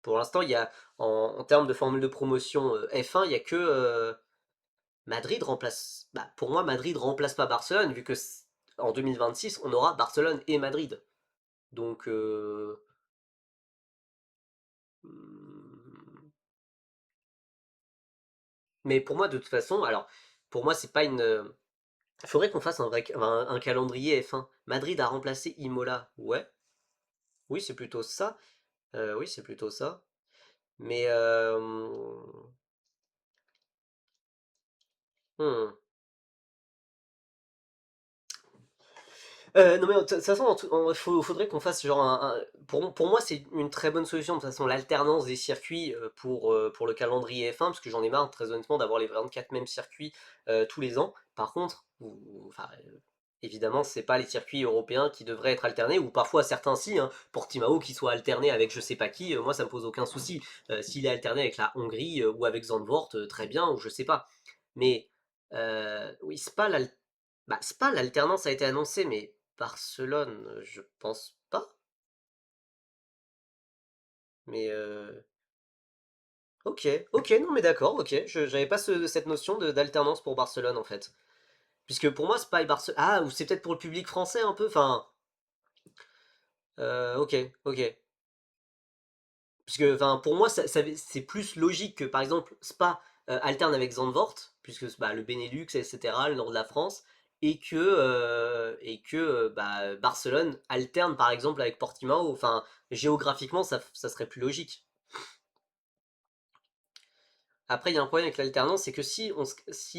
Pour l'instant, il y a, en termes de formule de promotion F1, il n'y a que Madrid remplace. Bah, pour moi, Madrid remplace pas Barcelone, vu que en 2026, on aura Barcelone et Madrid. Donc, hmm, mais pour moi, de toute façon, alors, pour moi, c'est pas une. Il faudrait qu'on fasse un calendrier F1. Madrid a remplacé Imola. Ouais, oui, c'est plutôt ça. Oui, c'est plutôt ça. Mais. Hmm. Non mais de toute façon, faudrait qu'on fasse genre pour moi, c'est une très bonne solution de toute façon l'alternance des circuits pour le calendrier F1 parce que j'en ai marre très honnêtement d'avoir les 24 mêmes circuits tous les ans. Par contre, enfin, évidemment, c'est pas les circuits européens qui devraient être alternés ou parfois certains si, hein, Portimao qui soit alterné avec je sais pas qui, moi ça me pose aucun souci. S'il est alterné avec la Hongrie ou avec Zandvoort, très bien ou je sais pas. Mais oui, Spa, l'alternance a été annoncée, mais Barcelone, je pense pas. Mais ok, ok, non mais d'accord, ok. J'avais pas cette notion d'alternance pour Barcelone en fait. Puisque pour moi, Spa et Barcelone. Ah, ou c'est peut-être pour le public français un peu. Enfin, ok, ok. Puisque, enfin, pour moi, c'est plus logique que par exemple Spa alterne avec Zandvoort, puisque bah, le Benelux, etc., le nord de la France, et que Barcelone alterne par exemple avec Portimao. Enfin, géographiquement, ça serait plus logique. Après, il y a un problème avec l'alternance, c'est que si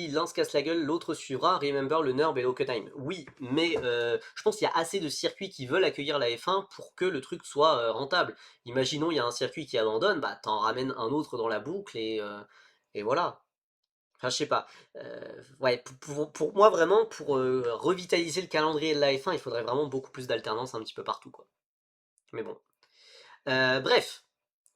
l'un se casse la gueule, l'autre suivra. Remember le Nurb et l'Hockenheim. Oui, mais je pense qu'il y a assez de circuits qui veulent accueillir la F1 pour que le truc soit rentable. Imaginons, il y a un circuit qui abandonne, bah t'en ramènes un autre dans la boucle et voilà. Enfin, je sais pas. Ouais, pour moi, vraiment, pour revitaliser le calendrier de la F1, il faudrait vraiment beaucoup plus d'alternance un petit peu partout, quoi. Mais bon. Bref,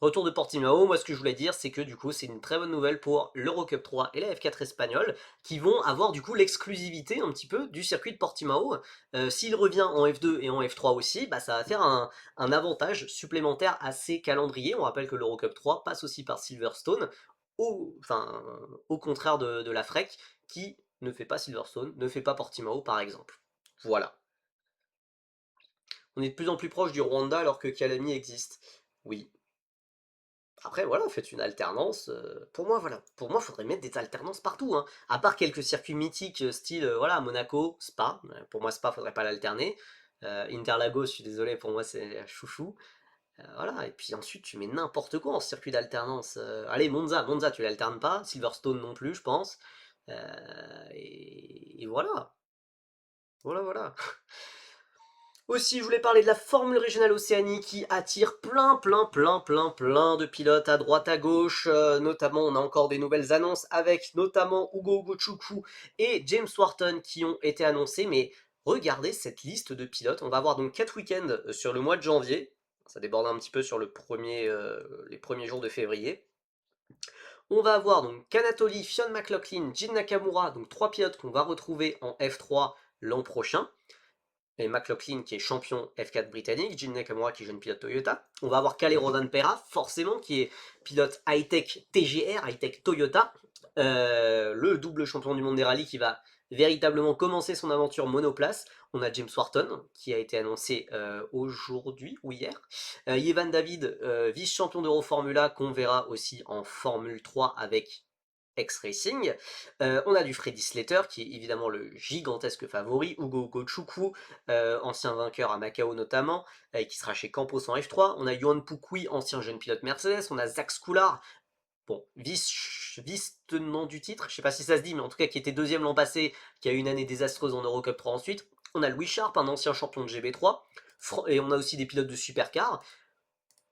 retour de Portimao, moi ce que je voulais dire c'est que du coup c'est une très bonne nouvelle pour l'Eurocup 3 et la F4 espagnole qui vont avoir du coup l'exclusivité un petit peu du circuit de Portimao. S'il revient en F2 et en F3 aussi, bah, ça va faire un avantage supplémentaire à ces calendriers. On rappelle que l'Eurocup 3 passe aussi par Silverstone, enfin, au contraire de la FREC qui ne fait pas Silverstone, ne fait pas Portimao par exemple. Voilà. On est de plus en plus proche du Rwanda alors que Calami existe. Oui, après, voilà, faites une alternance. Pour moi, voilà. Pour moi, il faudrait mettre des alternances partout, hein. À part quelques circuits mythiques, style voilà, Monaco, Spa. Pour moi, Spa, faudrait pas l'alterner. Interlagos, je suis désolé, pour moi, c'est chouchou. Voilà, et puis ensuite, tu mets n'importe quoi en circuit d'alternance. Allez, Monza, tu l'alternes pas. Silverstone non plus, je pense. Et voilà. Voilà, voilà. Aussi, je voulais parler de la Formule Régionale Océanie qui attire plein de pilotes à droite à gauche. Notamment, on a encore des nouvelles annonces avec notamment Ugo Gochukwu et James Wharton qui ont été annoncés. Mais regardez cette liste de pilotes. On va avoir donc 4 week-ends sur le mois de janvier. Ça déborde un petit peu sur les premiers jours de février. On va avoir donc Kanatoli, Fionn McLaughlin, Jin Nakamura, donc 3 pilotes qu'on va retrouver en F3 l'an prochain. Et McLaughlin qui est champion F4 britannique, Jin Nakamura qui est jeune pilote Toyota. On va avoir Kalle Rovanperä, forcément, qui est pilote high-tech TGR, high-tech Toyota, le double champion du monde des rallyes qui va véritablement commencer son aventure monoplace. On a James Wharton qui a été annoncé aujourd'hui ou hier. Yevan David, vice-champion d'Euroformula, qu'on verra aussi en Formule 3 avec X-Racing. On a du Freddy Slater, qui est évidemment le gigantesque favori, Ugo Gochukwu, ancien vainqueur à Macao notamment, qui sera chez Campos en F3. On a Johan Pukwi, ancien jeune pilote Mercedes. On a Zach Scoulard, bon, vice-tenant du titre, je sais pas si ça se dit, mais en tout cas qui était deuxième l'an passé, qui a eu une année désastreuse en Eurocup 3 ensuite. On a Louis Sharp, un ancien champion de GB3, et on a aussi des pilotes de supercar.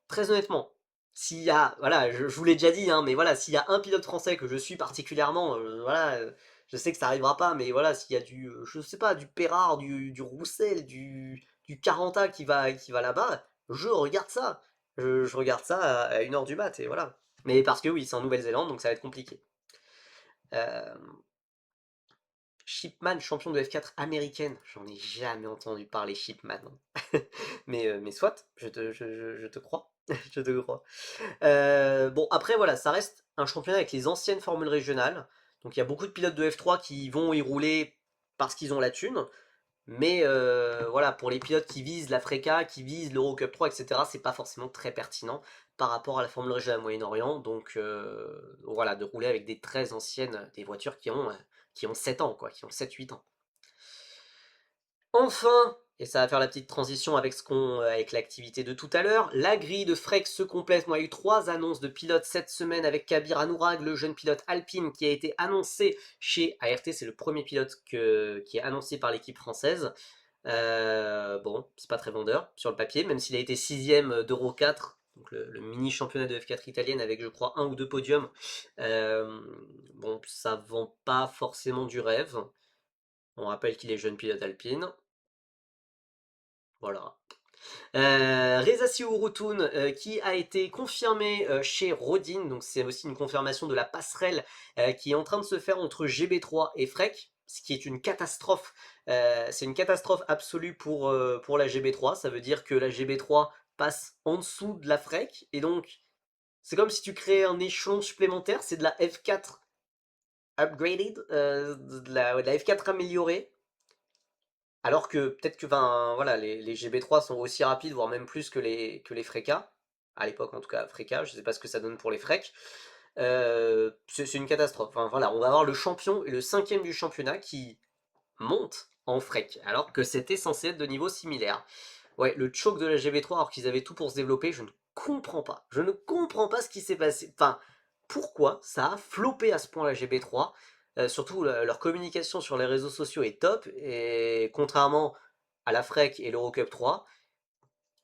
Très honnêtement, s'il y a, voilà, je vous l'ai déjà dit, hein, mais voilà, s'il y a un pilote français que je suis particulièrement, voilà, je sais que ça arrivera pas, mais voilà, s'il y a je sais pas, du Perrard, du Roussel, du Caranta qui va là-bas, je regarde ça. Je regarde ça à 1h du mat, et voilà. Mais parce que oui, c'est en Nouvelle-Zélande, donc ça va être compliqué. Euh, Shipman, champion de F4 américaine, j'en ai jamais entendu parler Shipman. Mais soit, je te crois. Je te crois. Bon, après, voilà, ça reste un championnat avec les anciennes formules régionales. Donc il y a beaucoup de pilotes de F3 qui vont y rouler parce qu'ils ont la thune. Mais voilà, pour les pilotes qui visent la FRECA, qui visent l'Eurocup 3, etc., c'est pas forcément très pertinent par rapport à la formule régionale Moyen-Orient. Donc voilà, de rouler avec des très anciennes, des voitures qui ont 7 ans, quoi, qui ont 7-8 ans. Enfin, et ça va faire la petite transition avec l'activité de tout à l'heure, la grille de Freck se complète. Moi, il y a eu 3 annonces de pilotes cette semaine avec Kabir Anourag, le jeune pilote Alpine qui a été annoncé chez ART. C'est le premier pilote qui est annoncé par l'équipe française. Bon, c'est pas très vendeur sur le papier, même s'il a été 6ème d'Euro 4, donc le mini championnat de F4 italienne avec, je crois, 1 ou 2 podiums. Bon, ça vend pas forcément du rêve. On rappelle qu'il est jeune pilote Alpine. Voilà. Reza Siouroutoun qui a été confirmé chez Rodin, donc c'est aussi une confirmation de la passerelle qui est en train de se faire entre GB3 et Freck, ce qui est une catastrophe. C'est une catastrophe absolue pour la GB3, ça veut dire que la GB3 passe en dessous de la Freck, et donc c'est comme si tu créais un échelon supplémentaire, c'est de la F4 upgraded, de la F4 améliorée. Alors que peut-être que ben, voilà, les GB3 sont aussi rapides, voire même plus que les Freka. À l'époque, en tout cas, Freka, je sais pas ce que ça donne pour les Frek. C'est une catastrophe. Enfin, voilà, on va avoir le champion et le 5ème du championnat qui montent en Frek, alors que c'était censé être de niveau similaire. Ouais, le choke de la GB3, alors qu'ils avaient tout pour se développer, je ne comprends pas. Je ne comprends pas ce qui s'est passé. Enfin, pourquoi ça a floppé à ce point la GB3. Surtout, leur communication sur les réseaux sociaux est top, et contrairement à la FREC et l'Eurocup 3.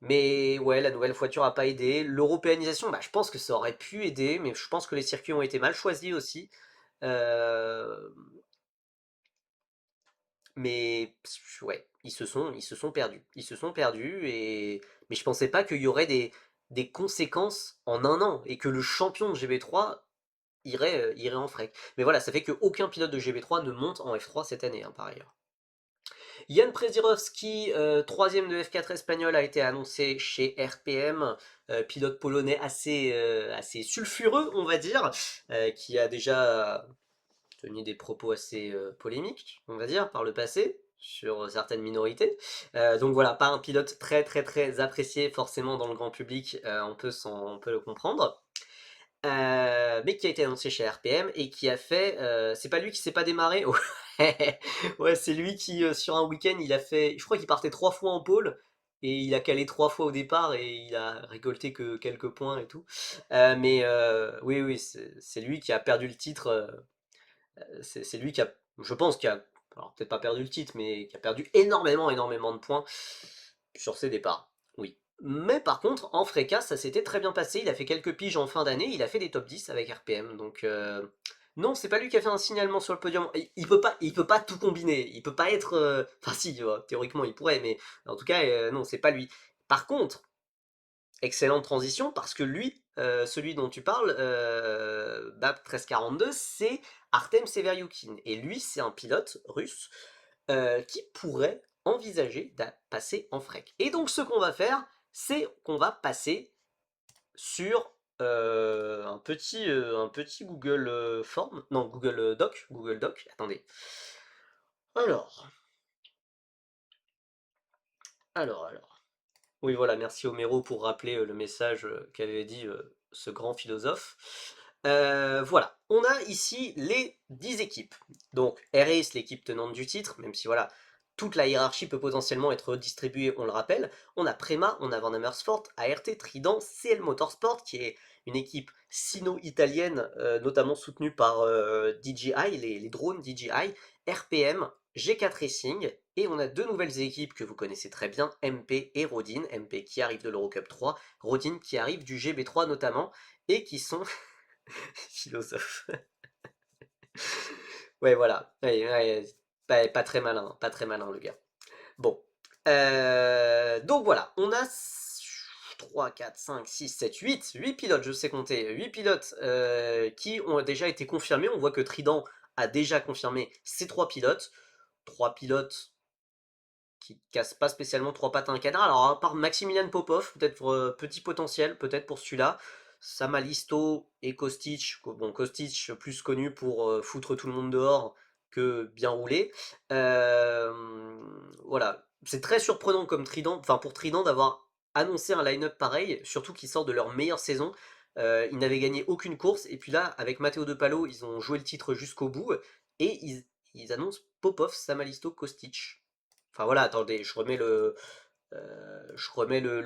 Mais ouais, la nouvelle voiture a pas aidé. L'européanisation, bah, je pense que ça aurait pu aider, mais je pense que les circuits ont été mal choisis aussi. Euh, mais ouais, ils se sont perdus. Ils se sont perdus, mais je pensais pas qu'il y aurait des conséquences en un an, et que le champion de GB3 irait en FREC. Mais voilà, ça fait qu'aucun pilote de GB3 ne monte en F3 cette année, hein, par ailleurs. Jan Przeziorowski, troisième de F4 espagnol, a été annoncé chez RPM, pilote polonais assez sulfureux, on va dire, qui a déjà tenu des propos assez polémiques, on va dire, par le passé, sur certaines minorités. Donc voilà, pas un pilote très très très apprécié forcément dans le grand public, on peut le comprendre. Mais qui a été annoncé chez RPM et qui a fait. C'est pas lui qui s'est pas démarré. Ouais, ouais, c'est lui qui, sur un week-end, il a fait. Je crois qu'il partait 3 fois en pôle et il a calé 3 fois au départ et il a récolté que quelques points et tout. Mais oui, oui, c'est lui qui a perdu le titre. C'est lui qui a. Je pense qu'il a. Alors, peut-être pas perdu le titre, mais qui a perdu énormément, énormément de points. sur ses départs, oui. Mais par contre, en Freca, ça s'était très bien passé. Il a fait quelques piges en fin d'année, il a fait des top 10 avec RPM. Donc, non, c'est pas lui qui a fait un signalement sur le podium. Il peut pas tout combiner. Il peut pas être. Enfin, si, théoriquement, il pourrait, mais en tout cas, non, c'est pas lui. Par contre, excellente transition, parce que lui, celui dont tu parles, BAP 1342, c'est Artem Severyukin. Et lui, c'est un pilote russe qui pourrait envisager de passer en frec. Et donc ce qu'on va faire, c'est qu'on va passer sur un petit Google Form, non Google Doc, attendez. Alors, alors. Oui voilà, merci Homero pour rappeler le message qu'avait dit ce grand philosophe. Voilà, on a ici les 10 équipes. Donc RACE, l'équipe tenante du titre, même si voilà, toute la hiérarchie peut potentiellement être distribuée, on le rappelle. On a Prema, on a Van Amersfoort, ART, Trident, CL Motorsport, qui est une équipe sino-italienne, notamment soutenue par DJI, les drones DJI, RPM, G4 Racing, et on a deux nouvelles équipes que vous connaissez très bien, MP et Rodin, MP qui arrive de l'Eurocup 3, Rodin qui arrive du GB3 notamment, et qui sont philosophes. Ouais, voilà. Ouais, ouais, pas très malin le gars. Bon. Donc voilà, on a 3, 4, 5, 6, 7, 8 pilotes, je sais compter, 8 pilotes qui ont déjà été confirmés. On voit que Trident a déjà confirmé ses 3 pilotes. 3 pilotes qui cassent pas spécialement 3 pattes à un canard. Alors à part Maximilian Popov, peut-être petit potentiel, peut-être pour celui-là. Samalisto et Kostic, bon Kostic plus connu pour foutre tout le monde dehors que bien rouler. Voilà, c'est très surprenant comme Trident, enfin pour Trident d'avoir annoncé un line-up pareil, surtout qu'ils sortent de leur meilleure saison. Ils n'avaient gagné aucune course, et puis là, avec Matteo De Palo, ils ont joué le titre jusqu'au bout, et ils annoncent Popov, Samalisto, Kostic. Enfin voilà, attendez, je remets le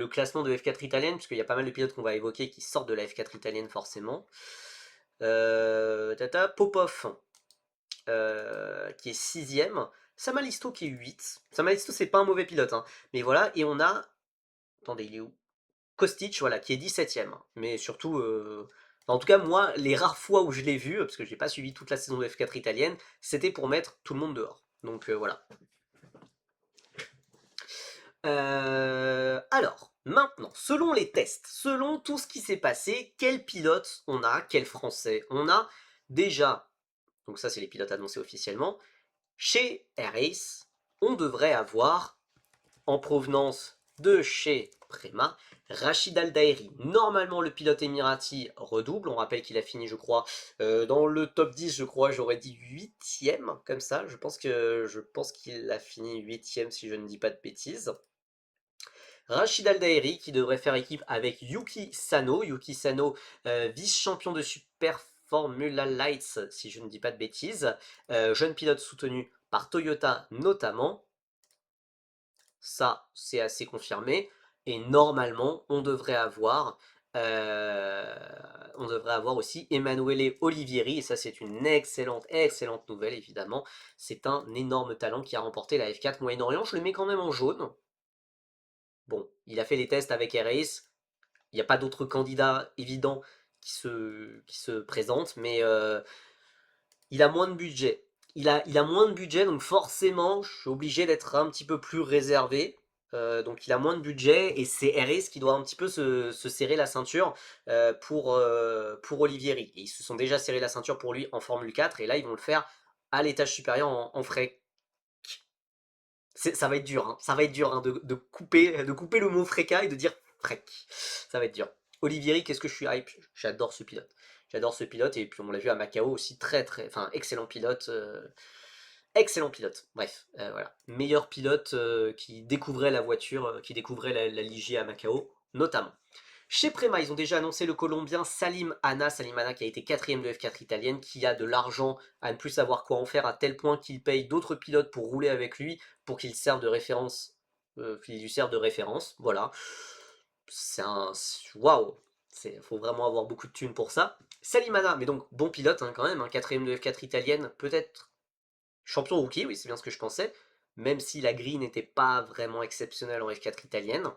classement de F4 italienne, puisqu'il y a pas mal de pilotes qu'on va évoquer qui sortent de la F4 italienne forcément. Popov, qui est 6ème. Samalisto qui est 8. Samalisto, c'est pas un mauvais pilote, hein. Mais voilà, et on a. Attendez, il est où? Kostic, voilà, qui est 17ème. Mais surtout. En tout cas, moi, les rares fois où je l'ai vu, parce que j'ai pas suivi toute la saison de F4 italienne, c'était pour mettre tout le monde dehors. Donc voilà. Alors, maintenant, selon les tests, selon tout ce qui s'est passé, quel pilote on a, quel français on a déjà, donc ça c'est les pilotes annoncés officiellement, chez AirAce, on devrait avoir, en provenance de chez Prema, Rachid Al-Daeri. Normalement, le pilote émirati redouble. On rappelle qu'il a fini, je crois, dans le top 10, je crois, j'aurais dit 8ème, comme ça. Je pense qu'il a fini 8ème, si je ne dis pas de bêtises. Rachid Al-Daeri qui devrait faire équipe avec Yuki Sano. Yuki Sano, vice-champion de Super Formula Lights, si je ne dis pas de bêtises. Jeune pilote soutenu par Toyota notamment. Ça, c'est assez confirmé. Et normalement, on devrait avoir aussi Emanuele Olivieri. Et ça, c'est une excellente, excellente nouvelle, évidemment. C'est un énorme talent qui a remporté la F4 Moyen-Orient. Je le mets quand même en jaune. Bon, il a fait les tests avec RACE, il n'y a pas d'autres candidats évidents qui se présentent, mais il a moins de budget. Il a moins de budget, donc forcément, je suis obligé d'être un petit peu plus réservé. Donc il a moins de budget, et c'est RACE qui doit un petit peu se serrer la ceinture pour Olivieri. Et ils se sont déjà serré la ceinture pour lui en Formule 4, et là ils vont le faire à l'étage supérieur en frais. Ça va être dur, hein. Ça va être dur, hein, de couper le mot Freca et de dire Frec. Ça va être dur. Olivieri, qu'est-ce que je suis hype. J'adore ce pilote. J'adore ce pilote, et puis on l'a vu à Macao aussi, enfin, excellent pilote. Excellent pilote. Bref, voilà. Meilleur pilote qui découvrait la voiture, qui découvrait la Ligier à Macao, notamment. Chez Prema, ils ont déjà annoncé le Colombien Salim Anna qui a été 4ème de F4 italienne, qui a de l'argent à ne plus savoir quoi en faire, à tel point qu'il paye d'autres pilotes pour rouler avec lui, pour qu'il serve de référence, qu'il lui serve de référence, voilà. C'est un... Waouh. Faut vraiment avoir beaucoup de thunes pour ça. Salim Anna, mais donc bon pilote hein, quand même, hein, 4ème de F4 italienne, peut-être champion rookie, oui c'est bien ce que je pensais, même si la grille n'était pas vraiment exceptionnelle en F4 italienne.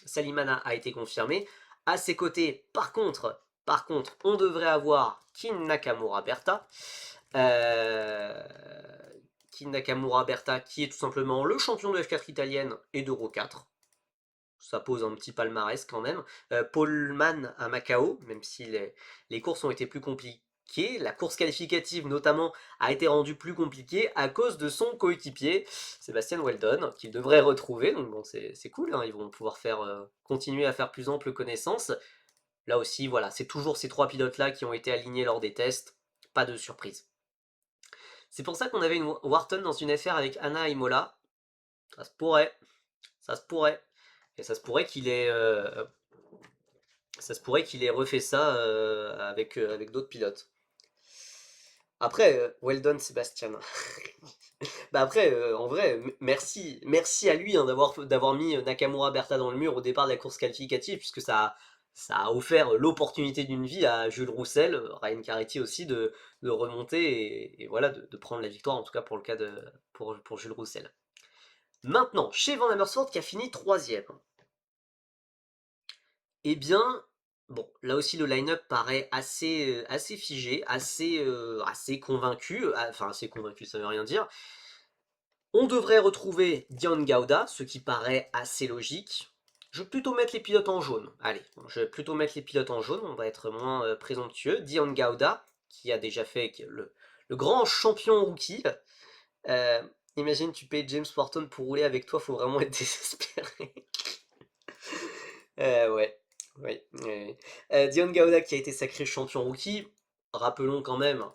Salimana a été confirmé. À ses côtés, par contre, on devrait avoir Kin Nakamura Berta. Kin Nakamura Berta, qui est tout simplement le champion de F4 italienne et d'Euro 4. Ça pose un petit palmarès quand même. Poleman à Macao, même si les courses ont été plus compliquées. La course qualificative notamment a été rendue plus compliquée à cause de son coéquipier, Sébastien Weldon, qu'il devrait retrouver. Donc bon, c'est cool, hein, ils vont pouvoir continuer à faire plus ample connaissance. Là aussi, voilà, c'est toujours ces trois pilotes-là qui ont été alignés lors des tests. Pas de surprise. C'est pour ça qu'on avait une Wharton dans une affaire avec Anna Imola. Ça se pourrait. Ça se pourrait. Et ça se pourrait qu'il ait refait ça avec d'autres pilotes. Après, well done Sébastien. Bah après, en vrai, merci à lui hein, d'avoir mis Nakamura Berta dans le mur au départ de la course qualificative, puisque ça a offert l'opportunité d'une vie à Jules Roussel, Ryan Caretti aussi, de remonter et voilà, de prendre la victoire, en tout cas pour le cas pour Jules Roussel. Maintenant, chez Van Amersfoort qui a fini troisième. Eh bien, bon, là aussi le line-up paraît assez figé, assez convaincu, enfin assez convaincu ça veut rien dire. On devrait retrouver Dion Gauda, ce qui paraît assez logique. Je vais plutôt mettre les pilotes en jaune. Allez, je vais plutôt mettre les pilotes en jaune, on va être moins présomptueux. Dion Gauda, qui a déjà fait le grand champion rookie. Euh, Imagine, tu payes James Wharton pour rouler avec toi, faut vraiment être désespéré. Ouais, ouais, ouais. Dion Gauda qui a été sacré champion rookie. Rappelons quand même,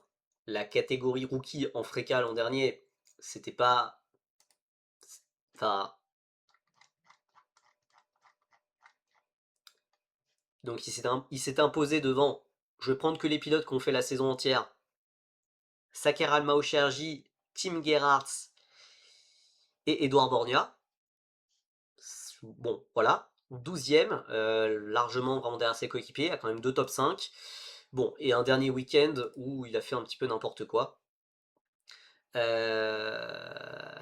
la catégorie rookie en Freca l'an dernier, c'était pas. Enfin. Donc il s'est imposé devant. Je vais prendre que les pilotes qui ont fait la saison entière. Saker Almaucherji, Tim Gerhardt et Edouard Borgna. Bon, voilà. 12e, largement vraiment derrière ses coéquipiers, il a quand même deux top 5. Bon, et un dernier week-end où il a fait un petit peu n'importe quoi. Euh...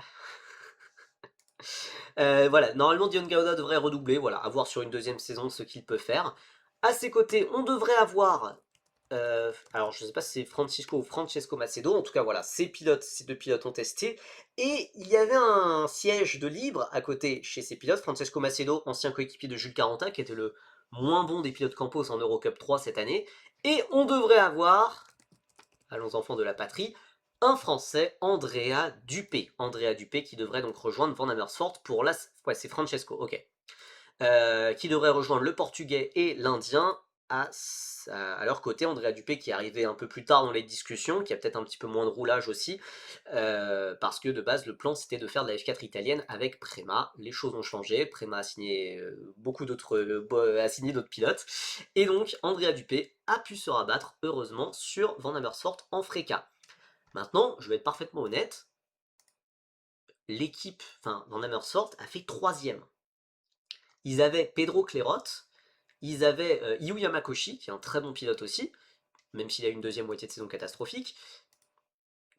Voilà, normalement Dion Gauda devrait redoubler, voilà, à voir sur une deuxième saison ce qu'il peut faire. À ses côtés, on devrait avoir, alors je ne sais pas si c'est Francisco ou Francesco Macedo, en tout cas voilà, ces deux pilotes ont testé, et il y avait un siège de libre à côté chez ces pilotes, Francesco Macedo, ancien coéquipier de Jules Carentin, qui était le moins bon des pilotes Campos en Eurocup 3 cette année, et on devrait avoir, allons enfants de la patrie, un Français, Andrea Dupé. Andrea Dupé qui devrait donc rejoindre Van Amersfoort pour la... Ouais, c'est Francesco, ok. Qui devrait rejoindre le Portugais et l'Indien à leur côté. Andrea Dupé qui est arrivé un peu plus tard dans les discussions, qui a peut-être un petit peu moins de roulage aussi, parce que de base le plan c'était de faire de la F4 italienne avec Prema. Les choses ont changé, Prema a signé a signé d'autres pilotes, et donc Andrea Dupé a pu se rabattre heureusement sur Van Amersfoort en Freca. Maintenant, je vais être parfaitement honnête, l'équipe, enfin Van Amersfoort a fait troisième. Ils avaient Pedro Clerot, ils avaient Yu Yamakoshi, qui est un très bon pilote aussi, même s'il a eu une deuxième moitié de saison catastrophique.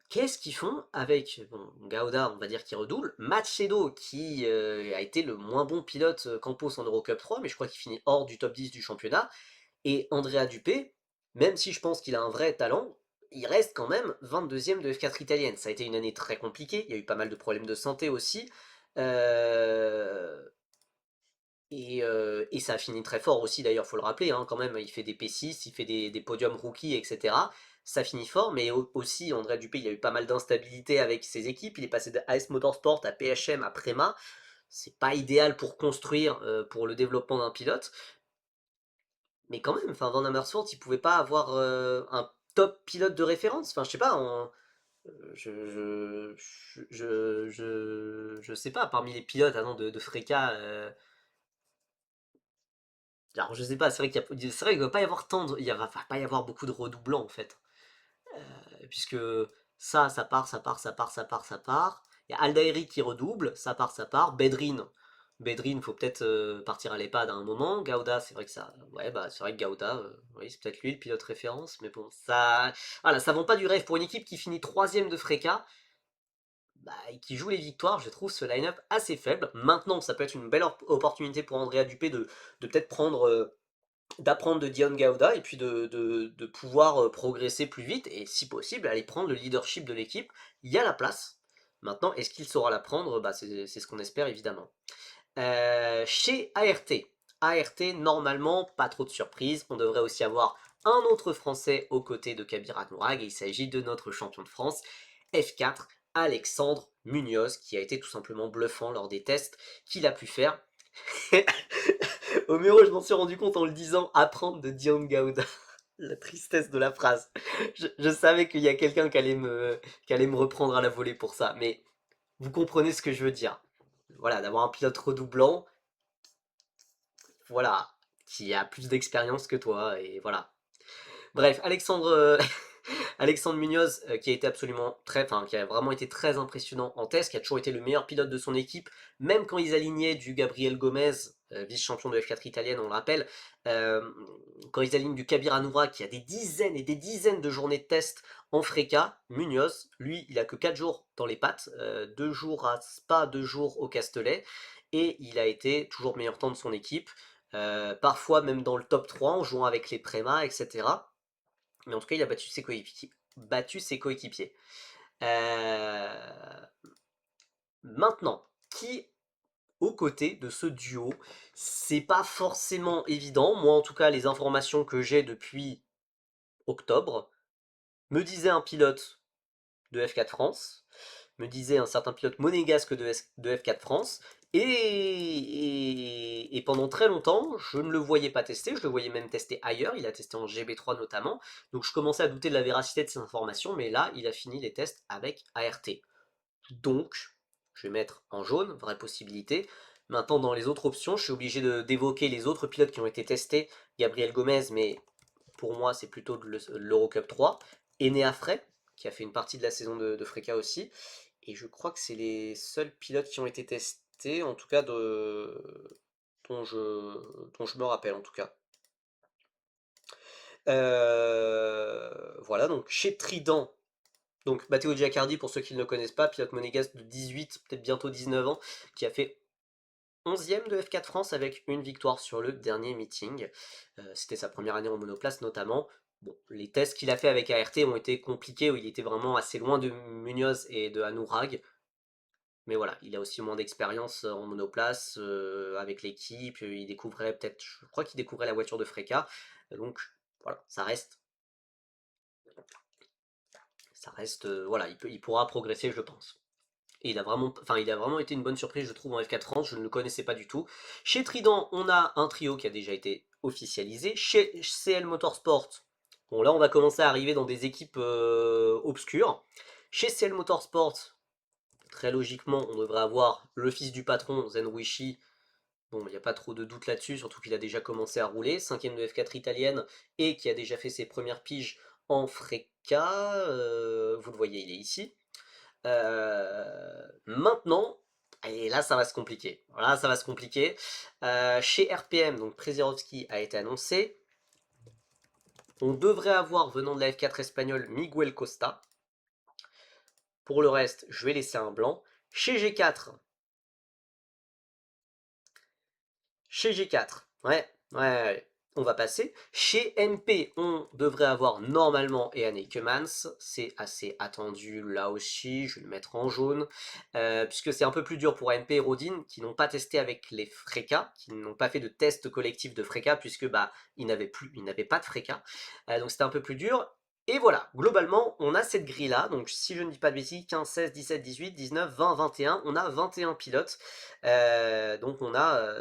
Qu'est-ce qu'ils font avec Gauda, on va dire, qui redouble, Macedo, qui a été le moins bon pilote Campos en Eurocup 3, mais je crois qu'il finit hors du top 10 du championnat, et Andrea Dupé, même si je pense qu'il a un vrai talent, il reste quand même 22e de F4 italienne. Ça a été une année très compliquée, il y a eu pas mal de problèmes de santé aussi. Et ça a fini très fort aussi, d'ailleurs, faut le rappeler, hein, quand même, il fait des P6, il fait des podiums rookies, etc. Ça finit fort, mais aussi, André Dupé, il y a eu pas mal d'instabilité avec ses équipes, il est passé de AS Motorsport à PHM à Prema, c'est pas idéal pour construire, pour le développement d'un pilote, mais quand même, enfin, Van Amersfoort, il pouvait pas avoir un top pilote de référence, enfin, je sais pas, je sais pas, parmi les pilotes de Freca, alors je sais pas, c'est vrai qu'il va pas y avoir va pas y avoir beaucoup de redoublants en fait. Puisque ça part, ça part, ça part, ça part, ça part. Il y a Aldairi qui redouble, ça part, ça part. Bedrin, faut peut-être partir à l'EHPAD à un moment. Gauda, c'est vrai que ça. Ouais, bah c'est vrai que Gauda, oui, c'est peut-être lui le pilote référence, mais bon, ça. Voilà, ça vend pas du rêve pour une équipe qui finit troisième de Freca. bah, qui joue les victoires, je trouve ce line-up assez faible. Maintenant, ça peut être une belle opportunité pour Andrea Dupé de peut-être d'apprendre de Dion Gauda et puis de pouvoir progresser plus vite et si possible aller prendre le leadership de l'équipe. Il y a la place. Maintenant, est-ce qu'il saura la prendre? Bah, c'est ce qu'on espère évidemment. Chez ART, ART, normalement, pas trop de surprises. On devrait aussi avoir un autre Français aux côtés de Kabir Nourag et il s'agit de notre champion de France, F4, Alexandre Munoz, qui a été tout simplement bluffant lors des tests qu'il a pu faire. Au Muro, je m'en suis rendu compte en le disant, apprendre de Dion Gauda. La tristesse de la phrase. Je savais qu'il y a quelqu'un qui allait me reprendre à la volée pour ça, mais vous comprenez ce que je veux dire. Voilà, d'avoir un pilote redoublant, voilà, qui a plus d'expérience que toi, et voilà. Bref, Alexandre Munoz, qui a été enfin, qui a vraiment été très impressionnant en test, qui a toujours été le meilleur pilote de son équipe, même quand ils alignaient du Gabriel Gomez, vice-champion de F4 italienne, on le rappelle, euh, quand ils alignent du Kabir Anoura, qui a des dizaines et des dizaines de journées de test en Freca, Munoz, lui, il a que 4 jours dans les pattes, 2 jours à Spa, 2 jours au Castellet, et il a été toujours meilleur temps de son équipe, parfois même dans le top 3 en jouant avec les Préma, etc. Mais en tout cas, il a battu ses coéquipiers. Euh, Maintenant, qui aux côtés de ce duo, c'est pas forcément évident. Moi, en tout cas, les informations que j'ai depuis octobre me disaient un pilote de F4 France, me disait un certain pilote monégasque de F4 France, et pendant très longtemps, je ne le voyais pas tester, je le voyais même tester ailleurs, il a testé en GB3 notamment, donc je commençais à douter de la véracité de ces informations, mais là, il a fini les tests avec ART. Donc, je vais mettre en jaune, vraie possibilité. Maintenant, dans les autres options, je suis obligé d'évoquer les autres pilotes qui ont été testés, Gabriel Gomez, mais pour moi, c'est plutôt de l'Eurocup 3, Enea Frey, qui a fait une partie de la saison de Freca aussi, et je crois que c'est les seuls pilotes qui ont été testés, en tout cas dont, dont je me rappelle en tout cas. Voilà, donc chez Trident, donc Matteo Giacardi, pour ceux qui ne le connaissent pas, pilote monégasque de 18, peut-être bientôt 19 ans, qui a fait 11e de F4 France avec une victoire sur le dernier meeting. C'était sa première année en monoplace notamment. Bon, les tests qu'il a fait avec ART ont été compliqués, où il était vraiment assez loin de Munoz et de Anourag. Mais voilà, il a aussi moins d'expérience en monoplace avec l'équipe. Il découvrait peut-être, je crois qu'il découvrait la voiture de Freca. Donc voilà, voilà, il pourra progresser, je pense. Et il a vraiment été une bonne surprise, je trouve, en F4 France. Je ne le connaissais pas du tout. Chez Trident, on a un trio qui a déjà été officialisé. Chez CL Motorsport, bon là, on va commencer à arriver dans des équipes obscures. Chez CL Motorsport, très logiquement, on devrait avoir le fils du patron, Zenwishi. Bon, il n'y a pas trop de doute là-dessus, surtout qu'il a déjà commencé à rouler, 5ème de F4 italienne, et qui a déjà fait ses premières piges en Freca. Vous le voyez, il est ici. Maintenant, et là ça va se compliquer. Là ça va se compliquer. Chez RPM, donc Przeworski a été annoncé. On devrait avoir, venant de la F4 espagnole, Miguel Costa. Pour le reste, je vais laisser un blanc. Chez G4, ouais, on va passer. Chez MP, on devrait avoir normalement Ehan Ekemans. C'est assez attendu là aussi, je vais le mettre en jaune. Puisque c'est un peu plus dur pour MP et Rodin, qui n'ont pas testé avec les Freca, qui n'ont pas fait de test collectif de Freca, puisque bah, ils n'avaient pas de Freca. Donc c'était un peu plus dur. Et voilà, globalement, on a cette grille-là. Donc si je ne dis pas de bêtises, 15, 16, 17, 18, 19, 20, 21. On a 21 pilotes. Donc on a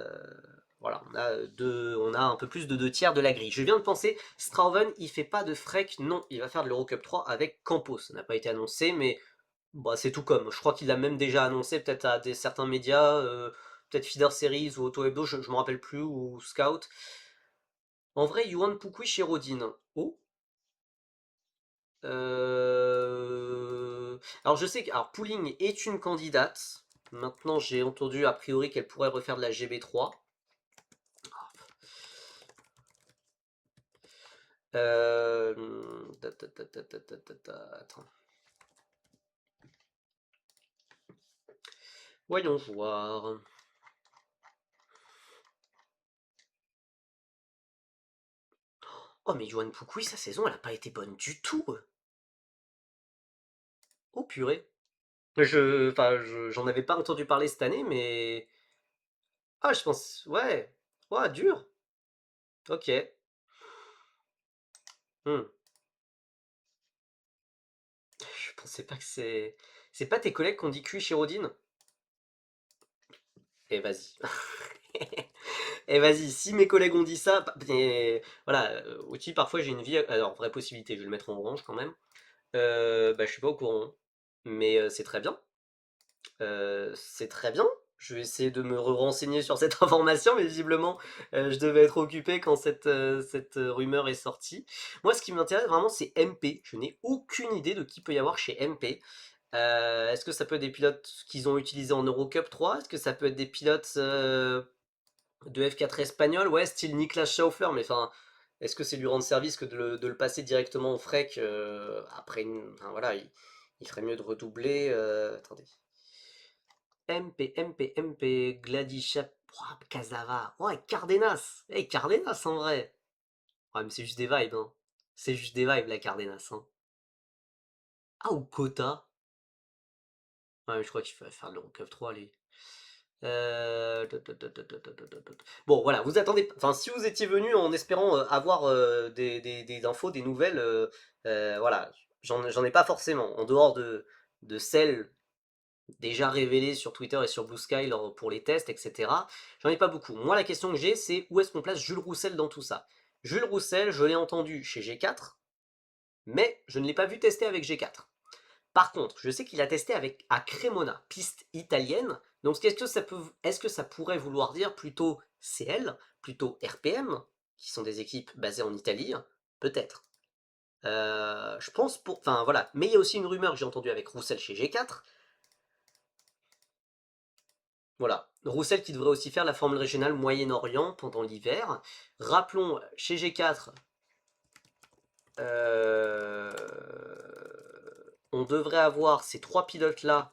voilà, on a un peu plus de 2 tiers de la grille. Je viens de penser, Strauven, il fait pas de Freck, non, il va faire de l'Eurocup 3 avec Campos. Ça n'a pas été annoncé, mais bah, c'est tout comme. Je crois qu'il l'a même déjà annoncé, peut-être à certains médias, peut-être Feeder Series ou Auto Hebdo, je me rappelle plus, ou Scout. En vrai, Yuan Pukui chez Rodin. Oh. Alors je sais que alors, Pooling est une candidate. Maintenant, j'ai entendu a priori qu'elle pourrait refaire de la GB3. Attends. Voyons voir. Oh, mais Yoann Poukoui, sa saison, elle a pas été bonne du tout. Oh purée. Enfin, j'en avais pas entendu parler cette année, mais ah, je pense, ouais, ouais, dur. Ok. Hmm. Je pensais pas que c'est pas tes collègues qu'on dit cuit chez Rodin? Eh vas-y. Eh vas-y, si mes collègues ont dit ça, voilà, aussi parfois j'ai une vie, alors vraie possibilité, je vais le mettre en orange quand même. Bah je suis pas au courant, mais c'est très bien. C'est très bien. Je vais essayer de me renseigner sur cette information, mais visiblement, je devais être occupé quand cette rumeur est sortie. Moi, ce qui m'intéresse vraiment, c'est MP. Je n'ai aucune idée de qui peut y avoir chez MP. Est-ce que ça peut être des pilotes qu'ils ont utilisés en Eurocup 3? Est-ce que ça peut être des pilotes de F4 espagnol? Ouais, style Niklas Schaufler, mais enfin, est-ce que c'est lui rendre service que de le passer directement au frec après enfin, voilà, il ferait mieux de redoubler. Attendez. MP, Gladysha, Kazava, ouais, Cardenas, hey, Cardenas en vrai. Ouais, mais c'est juste des vibes, hein. C'est juste des vibes, la Cardenas, hein. Ah, ou Kota. Ouais, mais je crois qu'il va faire l'Eurocup 3, lui. Bon, voilà, vous attendez. Enfin, si vous étiez venu en espérant avoir des infos, des nouvelles, voilà, j'en ai pas forcément. En dehors de celles déjà révélées sur Twitter et sur Blue Sky pour les tests, etc. J'en ai pas beaucoup. Moi, la question que j'ai, c'est où est-ce qu'on place Jules Roussel dans tout ça? Jules Roussel, je l'ai entendu chez G4, mais je ne l'ai pas vu tester avec G4. Par contre, je sais qu'il a testé à Cremona, piste italienne. Donc est-ce que ça pourrait vouloir dire plutôt CL, plutôt RPM, qui sont des équipes basées en Italie? Peut-être. Je pense pour. Enfin voilà. Mais il y a aussi une rumeur que j'ai entendue avec Roussel chez G4. Voilà. Roussel qui devrait aussi faire la Formule régionale Moyen-Orient pendant l'hiver. Rappelons, chez G4, euh, on devrait avoir ces trois pilotes-là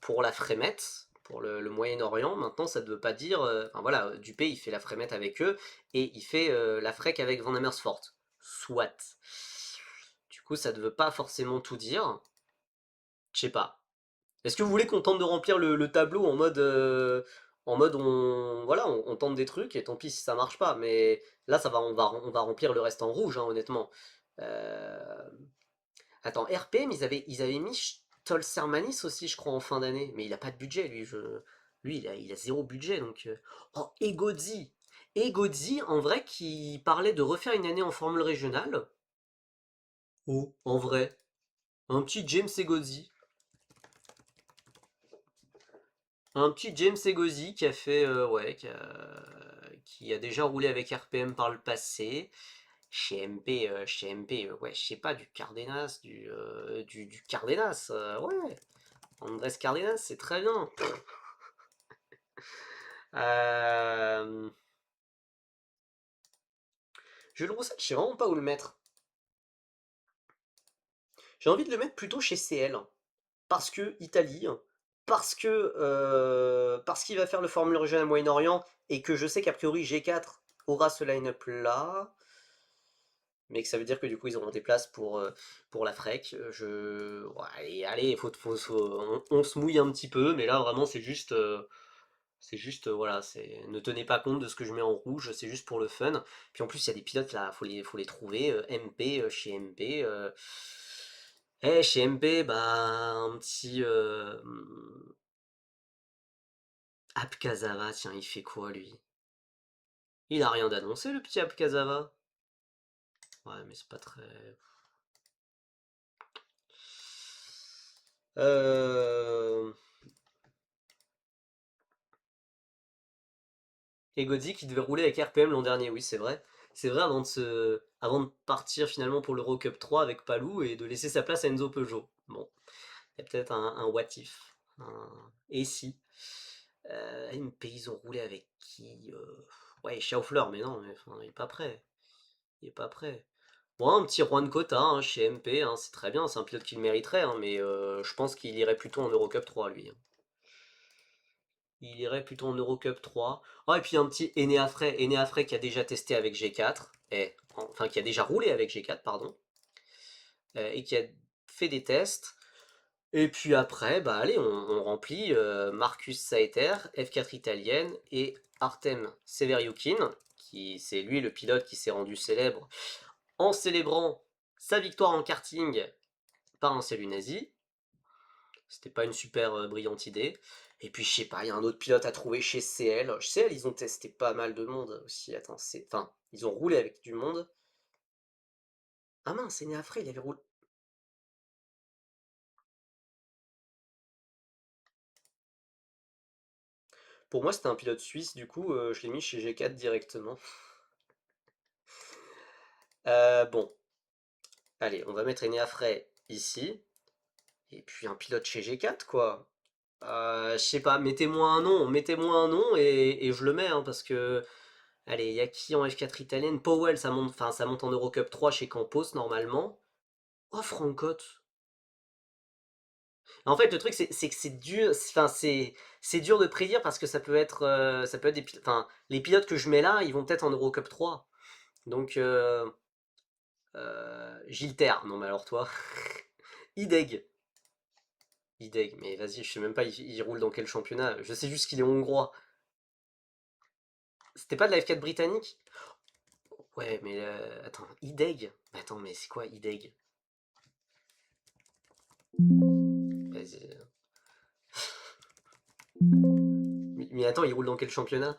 pour la frémette, pour le Moyen-Orient. Maintenant, ça ne veut pas dire. Enfin voilà, Dupé, il fait la frémette avec eux et il fait la frec avec Van Amersfoort. Soit. Du coup, ça ne veut pas forcément tout dire. Je sais pas. Est-ce que vous voulez qu'on tente de remplir le tableau en mode voilà, on tente des trucs et tant pis si ça marche pas. Mais là, on va remplir le reste en rouge, hein, honnêtement. Euh, Attends, RPM, ils avaient mis Tolsermanis aussi, je crois, en fin d'année. Mais il a pas de budget, lui. Lui, il a zéro budget. Donc, oh, Egodzi. Egodzi, en vrai, qui parlait de refaire une année en Formule régionale. Oh, en vrai. Un petit James Egodzi. Un petit James Egozi qui a fait, ouais, qui a déjà roulé avec RPM par le passé. Chez MP, ouais, je sais pas, du Cardenas, du Cardenas, ouais. Andrés Cardenas, c'est très bien. Euh, Jules Roussel, je sais vraiment pas où le mettre. J'ai envie de le mettre plutôt chez CL. Parce que Italie, parce qu'il va faire le Formule Régional Moyen-Orient et que je sais qu'a priori G4 aura ce line-up là. Mais que ça veut dire que du coup ils auront des places pour la FREC. Ouais, allez, on se mouille un petit peu, mais là vraiment c'est juste, voilà, ne tenez pas compte de ce que je mets en rouge, c'est juste pour le fun. Puis en plus il y a des pilotes là, faut les trouver, MP, chez MP. Chez MP, bah un petit Apkazava, tiens, il fait quoi lui? Il a rien d'annoncé le petit Apkazava. Ouais, mais c'est pas très. Euh... Et Godzi qui devait rouler avec RPM l'an dernier, oui, c'est vrai. C'est vrai avant de partir finalement pour l'Eurocup 3 avec Palou et de laisser sa place à Enzo Peugeot. Bon, il y a peut-être un what if. Et si MP, ils ont roulé avec qui Ouais, Schaufler, mais non, mais, enfin, il est pas prêt. Il est pas prêt. Bon, un petit Juan Cota chez MP, c'est très bien, c'est un pilote qui le mériterait, mais je pense qu'il irait plutôt en Eurocup 3, lui. Il irait plutôt en Eurocup 3. Ah, et puis un petit Enéafray qui a déjà testé avec G4, enfin qui a déjà roulé avec G4, pardon, et qui a fait des tests. Et puis après, bah allez, on remplit Marcus Saeter, F4 italienne, et Artem Severiukin, qui c'est lui le pilote qui s'est rendu célèbre en célébrant sa victoire en karting par un salut nazi. C'était pas une super brillante idée. Et puis je sais pas, il y a un autre pilote à trouver chez CL. CL, ils ont testé pas mal de monde aussi. Attends, enfin, ils ont roulé avec du monde. Ah mince, c'est né après, il avait roulé. Pour moi, c'était un pilote suisse, du coup, je l'ai mis chez G4 directement. Bon, allez, on va mettre Enéafray ici. Et puis un pilote chez G4, quoi. Je sais pas, mettez-moi un nom et je le mets, hein, parce que allez, il y a qui en F4 italienne? Powell, ça monte en Eurocup 3 chez Campos normalement. Oh, Francott. En fait, le truc, c'est que c'est dur, enfin, c'est dur de prédire parce que ça peut être enfin, les pilotes que je mets là, ils vont peut-être en Eurocup 3. Donc, Gilter, non, mais alors toi. Ideg. Ideg, mais vas-y, je sais même pas, il roule dans quel championnat. Je sais juste qu'il est hongrois. C'était pas de la F4 britannique? Ouais, mais attends, Ideg? Mais attends, mais c'est quoi Ideg? Vas-y. Mais attends, il roule dans quel championnat?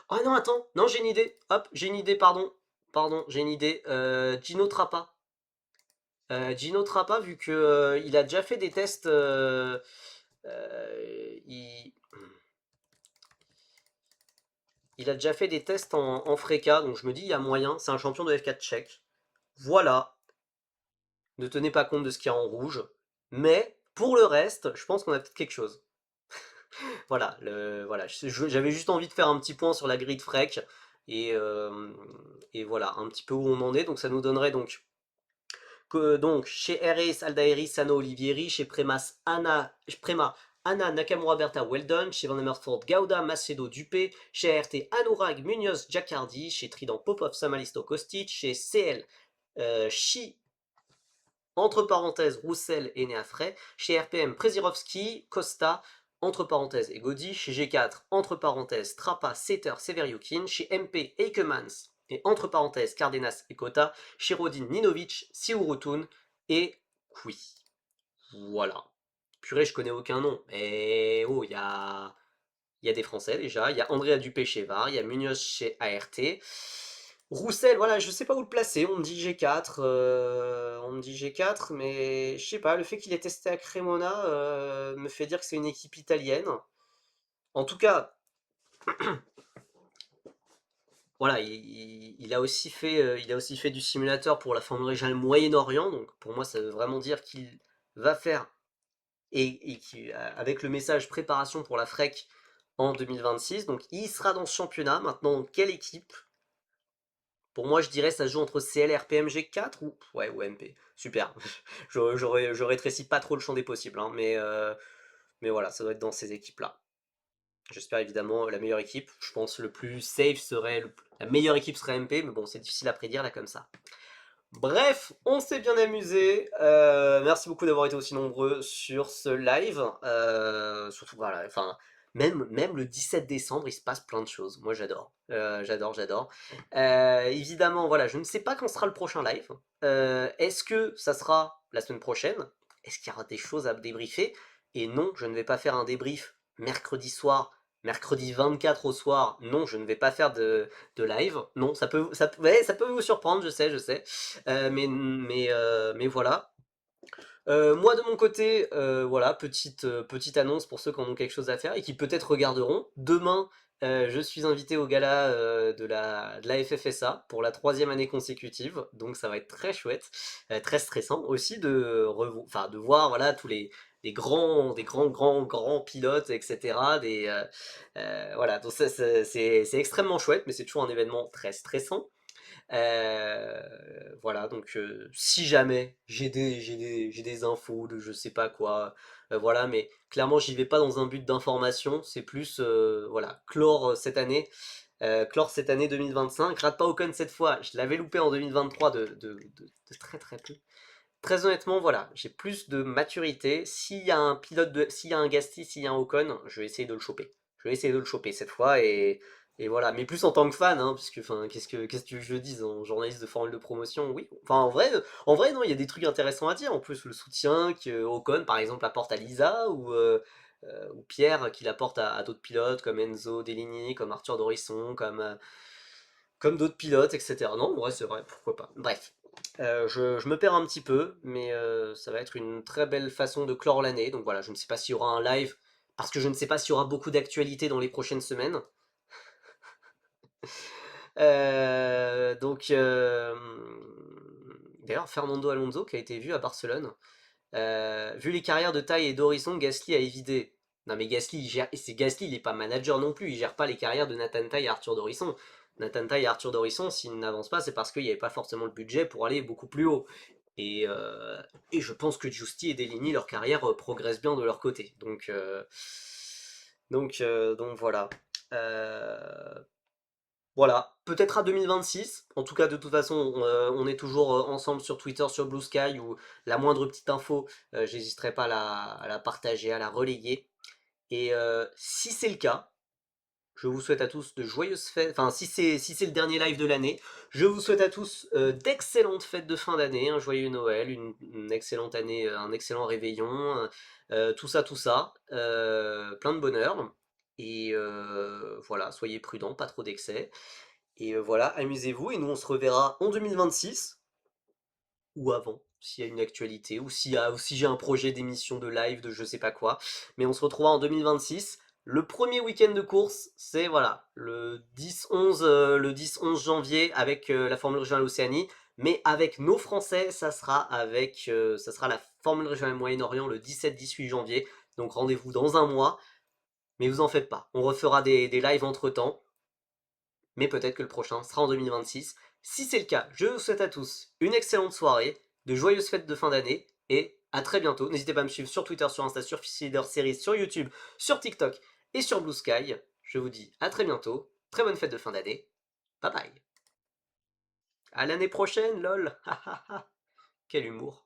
Oh non, attends, non, j'ai une idée. Hop, j'ai une idée, pardon. Pardon, j'ai une idée. Gino Trappa. Gino Trappa, vu que il a déjà fait des tests. Il a déjà fait des tests en Freca, donc je me dis, il y a moyen. C'est un champion de F4 tchèque. Voilà. Ne tenez pas compte de ce qu'il y a en rouge. Mais, pour le reste, je pense qu'on a peut-être quelque chose. Voilà, voilà. J'avais juste envie de faire un petit point sur la grille de Freak. Et, euh, et voilà, un petit peu où on en est. Donc ça nous donnerait donc chez RS Aldairi Sano Olivieri, chez Prema Anna Nakamura Berta Weldon, chez Van Amersfoort Gauda Macedo Dupé, chez ART Anurag Munoz Giacardi, chez Trident Popov Samalisto Kostic, chez CL Chi entre parenthèses Roussel et Néafray, chez RPM Prezirovski, Costa, entre parenthèses et Godi, chez G4, entre parenthèses Trappa, Seter, Severiukin, chez MP Eikemans, et entre parenthèses Cardenas et Kota, chez Rodin Ninovic, Siurutun et Kui. Voilà. Purée, je connais aucun nom. Mais oh, il y a des Français déjà. Il y a Andrea Dupé chez VAR, il y a Munoz chez ART. Roussel, voilà, je sais pas où le placer. On me dit G4, mais je sais pas. Le fait qu'il ait testé à Cremona me fait dire que c'est une équipe italienne. En tout cas, voilà, il a aussi fait du simulateur pour la Formule Régionale Moyen-Orient. Donc pour moi, ça veut vraiment dire qu'il va faire et avec le message préparation pour la FREC en 2026. Donc il sera dans ce championnat. Maintenant, quelle équipe? Pour moi, je dirais ça se joue entre CL, RPM, G4 ou ouais ou MP. Super. Je rétrécis pas trop le champ des possibles, hein, mais voilà, ça doit être dans ces équipes-là. J'espère évidemment la meilleure équipe. Je pense le plus safe serait la meilleure équipe serait MP, mais bon, c'est difficile à prédire là comme ça. Bref, on s'est bien amusé. Merci beaucoup d'avoir été aussi nombreux sur ce live. Surtout, voilà, enfin, même le 17 décembre, il se passe plein de choses. Moi, j'adore. J'adore. Évidemment, voilà, je ne sais pas quand sera le prochain live. Est-ce que ça sera la semaine prochaine? Est-ce qu'il y aura des choses à débriefer? Et non, je ne vais pas faire un débrief mercredi soir, mercredi 24 au soir. Non, je ne vais pas faire de live. Non, ouais, ça peut vous surprendre, je sais. Mais voilà. Moi de mon côté, voilà, petite annonce pour ceux qui en ont quelque chose à faire et qui peut-être regarderont. Demain, je suis invité au gala de la FFSA pour la troisième année consécutive, donc ça va être très chouette, très stressant aussi enfin, de voir voilà tous grands pilotes, etc. Voilà, donc c'est extrêmement chouette, mais c'est toujours un événement très stressant. Voilà, donc si jamais j'ai des infos de je sais pas quoi, voilà, mais clairement j'y vais pas dans un but d'information, c'est plus voilà, clore cette année 2025. Rate pas Ocon cette fois, je l'avais loupé en 2023 de très très peu. Très honnêtement, voilà, j'ai plus de maturité. S'il y a un Gasly, s'il y a un Ocon, je vais essayer de le choper. Je vais essayer de le choper cette fois et voilà. Mais plus en tant que fan, hein, puisque, enfin, qu'est-ce que tu veux que je dise en journaliste de formule de promotion, oui. Enfin, en vrai, non, il y a des trucs intéressants à dire. En plus, le soutien que Ocon, par exemple, apporte à Lisa ou Pierre qui l'apporte à d'autres pilotes comme Enzo Deligny, comme Arthur Dorisson, comme d'autres pilotes, etc. Non, ouais, c'est vrai, pourquoi pas. Bref. Je me perds un petit peu, mais ça va être une très belle façon de clore l'année. Donc voilà, je ne sais pas s'il y aura un live, parce que je ne sais pas s'il y aura beaucoup d'actualités dans les prochaines semaines. Donc, d'ailleurs, Fernando Alonso qui a été vu à Barcelone. Vu les carrières de Taille et d'Horizon, Gasly a évidé. Non mais Gasly, c'est Gasly, il n'est pas manager non plus, il gère pas les carrières de Nathan Taille et Arthur Dorisson. Nathan Taille et Arthur Dorisson, s'ils n'avancent pas, c'est parce qu'il n'y avait pas forcément le budget pour aller beaucoup plus haut. Et, euh, et je pense que Giusti et Deligny, leur carrière progresse bien de leur côté. Donc voilà. Euh, voilà, peut-être à 2026. En tout cas, de toute façon, on est toujours ensemble sur Twitter, sur Blue Sky, où la moindre petite info, j'hésiterai pas à la partager, à la relayer. Et si c'est le cas, je vous souhaite à tous de joyeuses fêtes. Enfin, si c'est le dernier live de l'année, je vous souhaite à tous d'excellentes fêtes de fin d'année, un joyeux Noël, une excellente année, un excellent réveillon, tout ça, tout ça. Plein de bonheur. Et voilà, soyez prudents, pas trop d'excès. Et voilà, amusez-vous et nous on se reverra en 2026 ou avant, s'il y a une actualité ou si j'ai un projet d'émission de live de je sais pas quoi. Mais on se retrouvera en 2026. Le premier week-end de course, c'est voilà, le 10-11 janvier avec la Formule Régionale Océanie. Mais avec nos Français, ça sera la Formule Régionale Moyen-Orient le 17-18 janvier. Donc rendez-vous dans un mois. Mais vous en faites pas, on refera des lives entre temps mais peut-être que le prochain sera en 2026. Si c'est le cas, je vous souhaite à tous une excellente soirée, de joyeuses fêtes de fin d'année, et à très bientôt. N'hésitez pas à me suivre sur Twitter, sur Insta, sur Feeder Series, sur YouTube, sur TikTok et sur Blue Sky. Je vous dis à très bientôt, très bonne fête de fin d'année, bye bye. À l'année prochaine, lol. Quel humour.